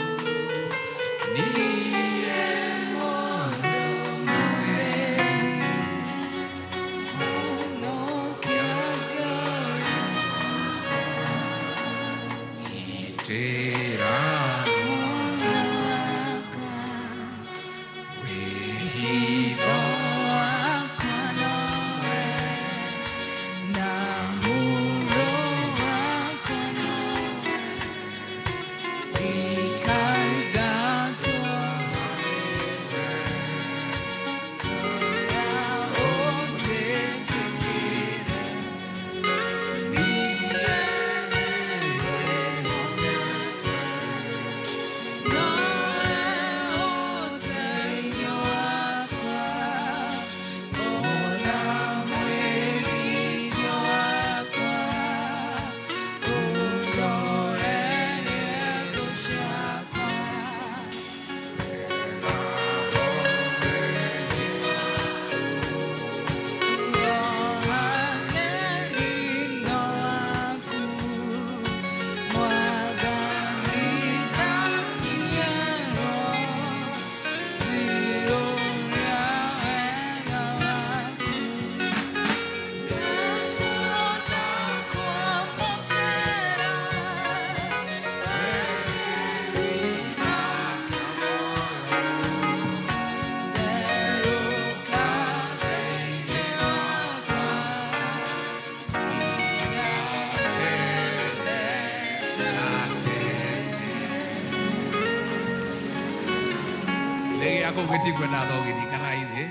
Kiti kwenda thogini kana ithi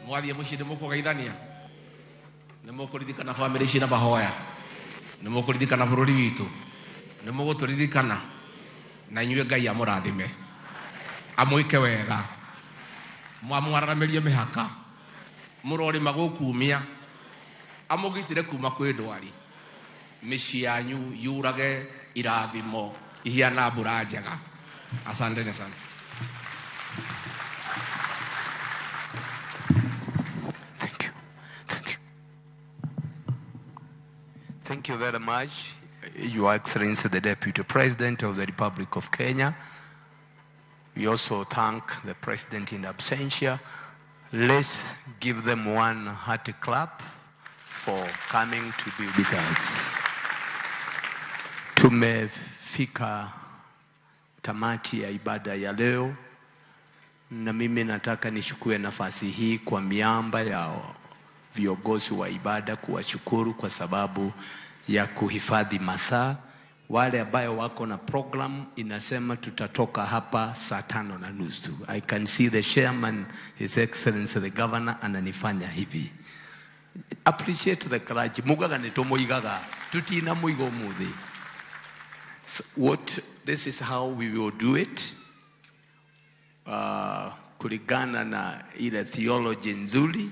mwathie mucii ni mukugeithania ni mukuririkana family cina mahoya ni mukuririkana bururi witu ni muguturirikana na inyue Ngai amurathime amwike wega mwamwaramirie mihaka murori magukumia amugitire kuma kwi ndwari micii yanyu yurage irathimo ihiana mbura njega. Asanteni sana. Thank you very much, Your Excellency, the Deputy President of the Republic of Kenya. We also thank the President in absentia. Let's give them one hearty clap for coming to be with us. Tumefika tamati ya ibada ya leo, na mimi nataka nishukue nafasi hii kwa miamba ya viongozi wa ibada kuwashukuru kwa sababu ya kuhifadhi masaa. Wale ambayo wako na program inasema tutatoka hapa saa 5:30. I can see the chairman, His Excellency the Governor, ananifanya hivi. Appreciate the courage. Mugaga nitomoigaga tutina muigo muthi. This is how we will do it. Kulingana na ile theology nzuri,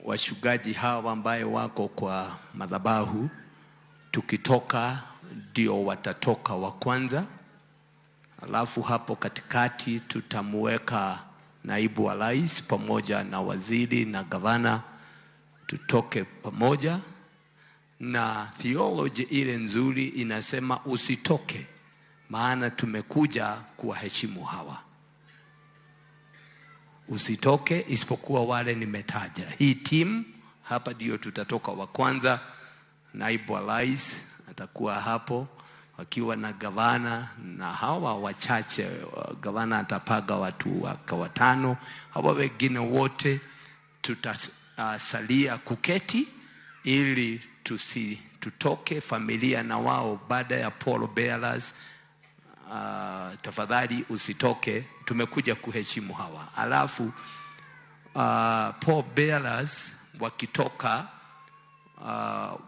washugaji hawa ambaye wako kwa madhabahu, tukitoka ndio watatoka wa kwanza. Alafu hapo katikati tutamuweka naibu wa rais pamoja na waziri na gavana, tutoke pamoja. Na theology ile nzuri inasema usitoke, maana tumekuja kuwaheshimu hawa. usitoke isipokuwa wale nimetaja. Hii team hapa ndio tutatoka wa kwanza. Naibu wa rais atakuwa hapo wakiwa na gavana na hawa wachache. Gavana atapaga watu watano. Hawa wengine wote tutasalia kuketi ili tutoke familia na wao baada ya pall bearers. Tafadhali usitoke, tumekuja kuheshimu hawa. Alafu pall bearers wakitoka,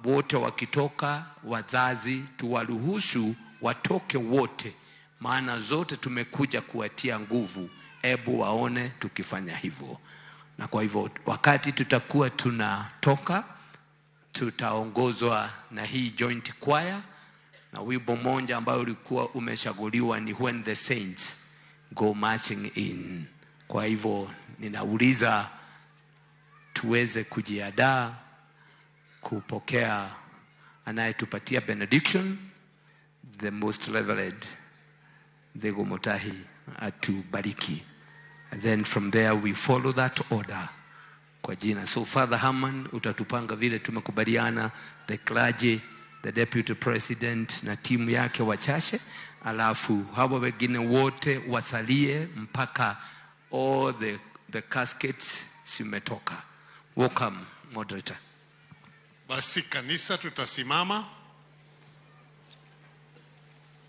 wote wakitoka, wazazi tuwaruhusu watoke wote, maana zote tumekuja kuwatia nguvu. Ebu waone tukifanya hivyo. Na kwa hivyo wakati tutakuwa tunatoka, tutaongozwa na hii joint choir, na wimbo mmoja ambao ulikuwa umeshaguliwa ni When the Saints Go Marching In. Kwa hivyo ninauliza tuweze kujiandaa kupokea anayetupatia benediction, the most revered Thego Mutahi atubariki. And then from there we follow that order kwa jina. So Father Haman, utatupanga vile tumekubaliana, the clergy, the deputy president na timu yake wachache, alafu hawa wengine wote wasalie mpaka all the caskets zimetoka. Welcome, moderator. Basi kanisa tutasimama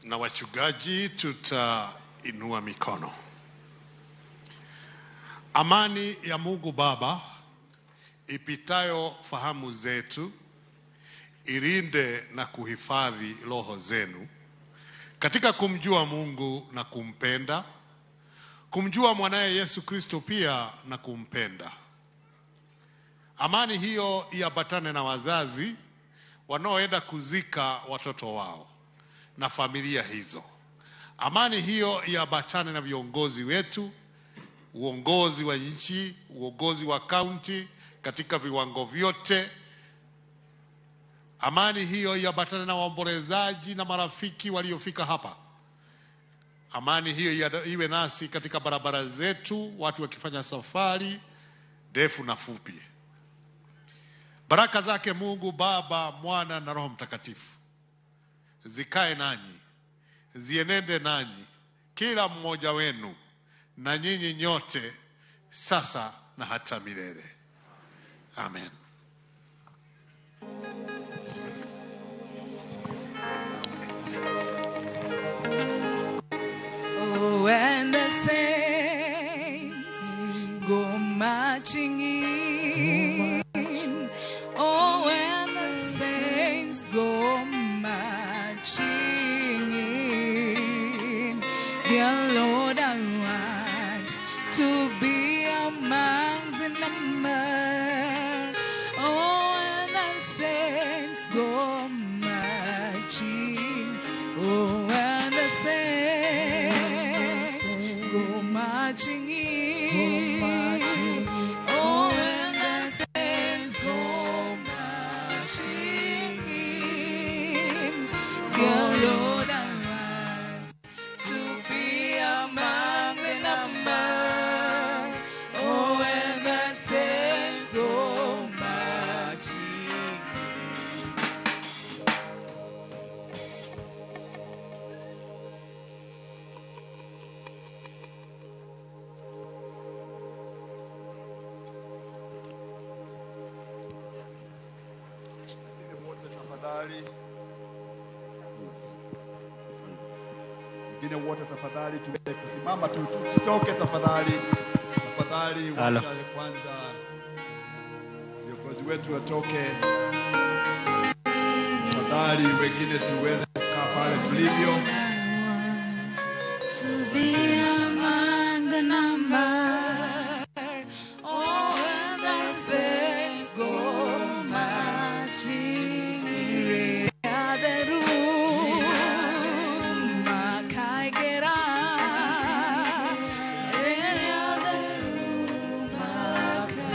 na wachungaji tutainua mikono. Amani ya Mungu Baba ipitayo fahamu zetu irinde na kuhifadhi roho zenu katika kumjua Mungu na kumpenda, kumjua mwanaye Yesu Kristo pia na kumpenda. Amani hiyo iambatane na wazazi wanaoenda kuzika watoto wao na familia hizo. Amani hiyo iambatane na viongozi wetu, uongozi wa nchi, uongozi wa kaunti katika viwango vyote. Amani hiyo iambatane na waombolezaji na marafiki waliofika hapa. Amani hiyo iwe nasi katika barabara zetu, watu wakifanya safari ndefu na fupi. Baraka zake Mungu Baba, Mwana na Roho Mtakatifu zikae nanyi, zienende nanyi, kila mmoja wenu na nyinyi nyote sasa na hata milele. Amen. Oh, when the saints go marching in. Oh, when the saints go marching in. Dear Lord, I want to be among the number. Oh, when the saints go marching. Oh, when the saints go marching in. Oh, when the saints go marching in. Dear Lord, I want to be among the number. Oh, when the saints go marching. Wengine wote tafadhali tusimama tu, tusitoke tafadhali. Tafadhali wacha kwanza viongozi wetu watoke. Tafadhali wengine tuweze kukaa pale tulivyo. To be among the number. Oh, when the saints go marching in the room, Makaigera. In the room, Makaigera.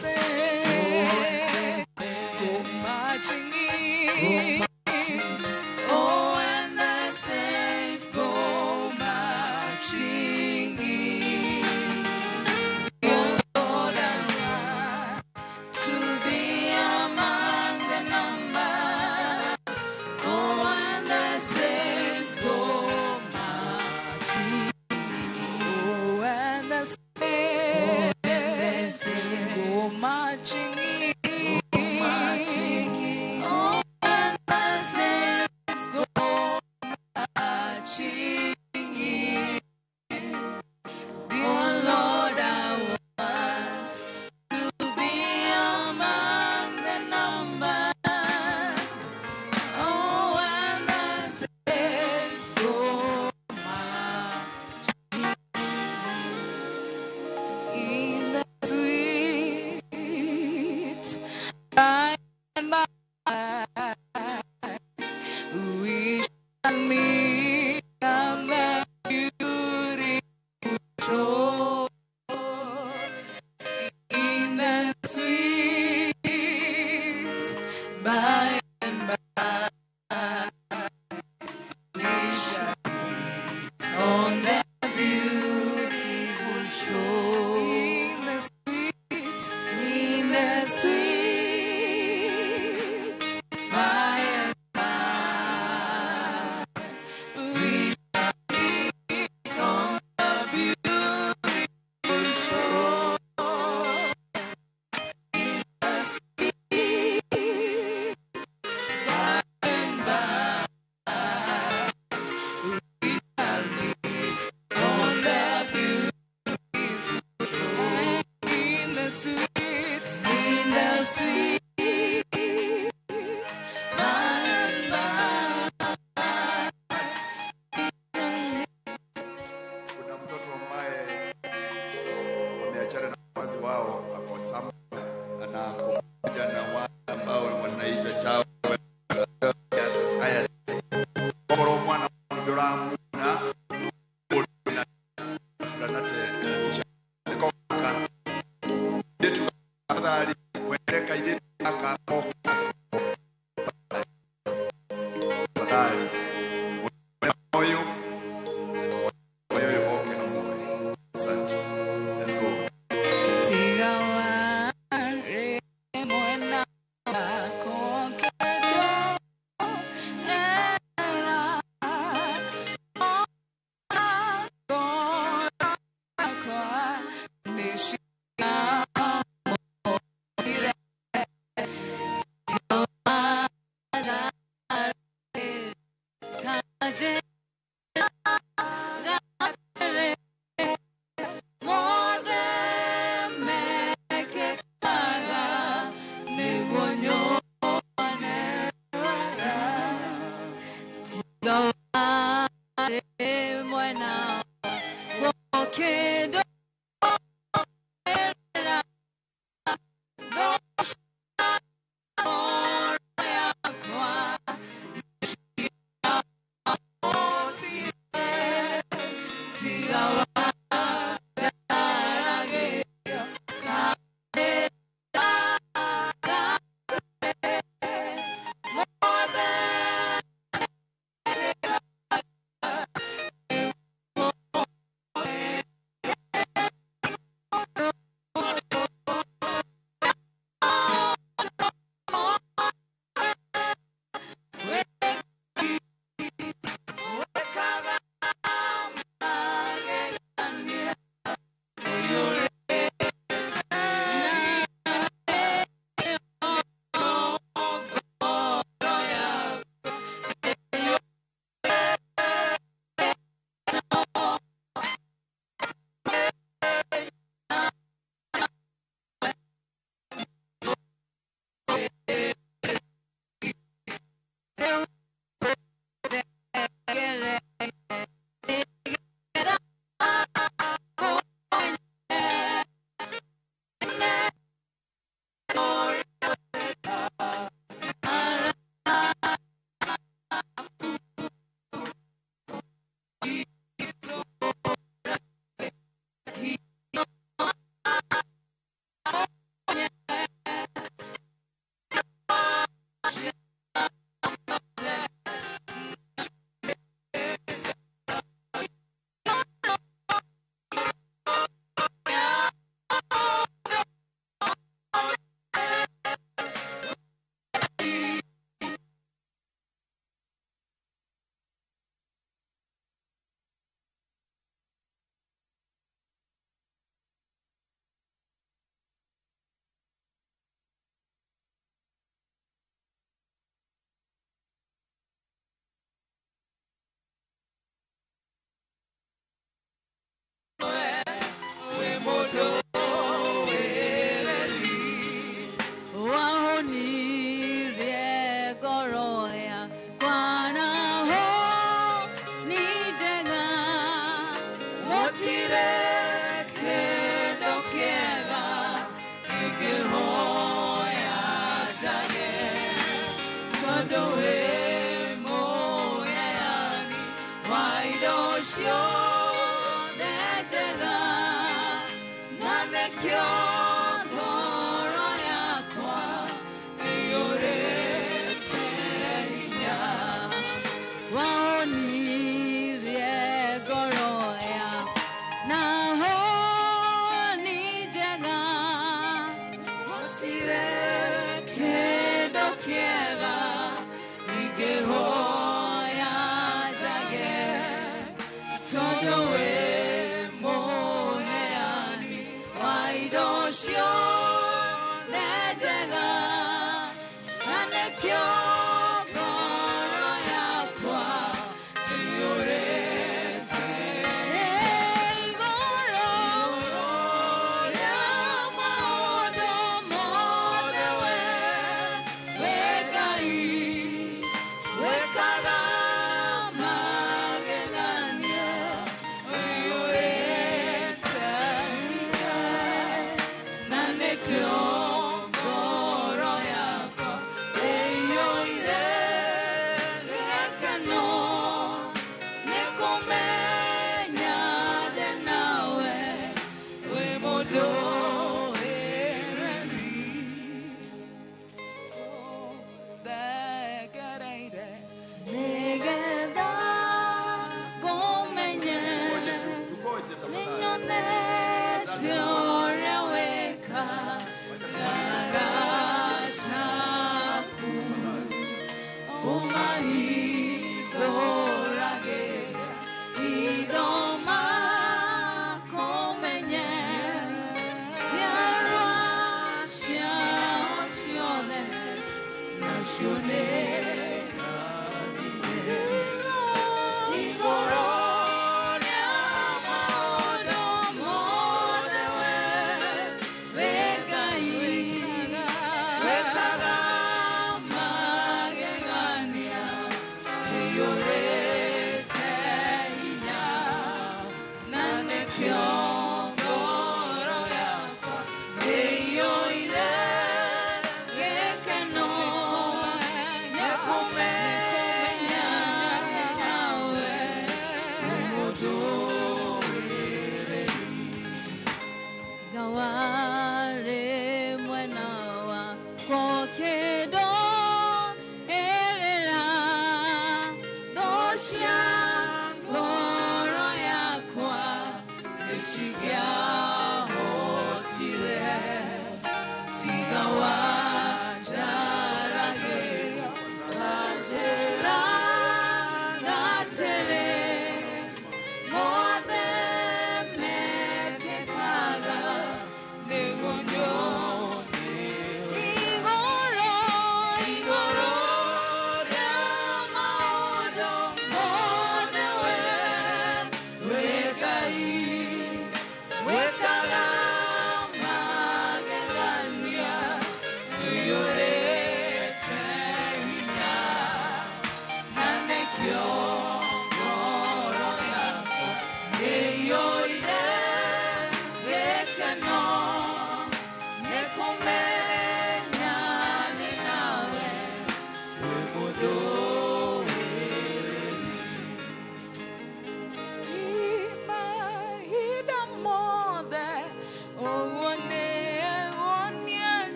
saints go marching in. Oh, when the saints go marching in. Dear Lord, I want to be among the number. Oh, when the saints go marching in. Oh, when the saints go marching in. Oh, when the saints go marching in. Dear Lord, I want to be among the number. Oh, when the saints go marching in the sweet by and by, we shall meet on the beautiful shore. In the sweet by and by, we shall meet on the beautiful shore. In the sweet by and by, we shall meet on the beautiful shore. In the sweet by and by, we shall meet on the beautiful shore. In the sweet by and by. Kuna mtoto ambaye wameachana na wazazi wao ako Samba na pamoja na wale ambao wanaita chao society. Kwa mwana ndoramu na fulanate kwa yetu habari kueleka ile aka badali moyo okay na moyo. Asante. Let's go. Tigaware mwana wako kedo era kwa nishia mosire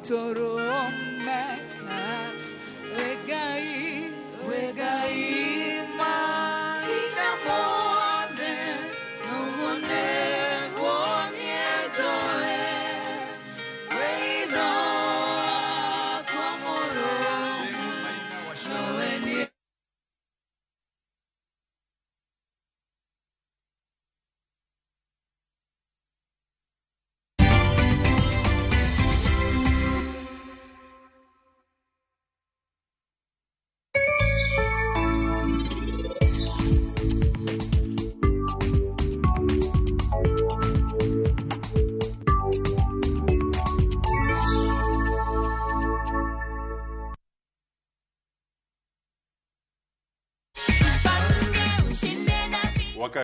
Toro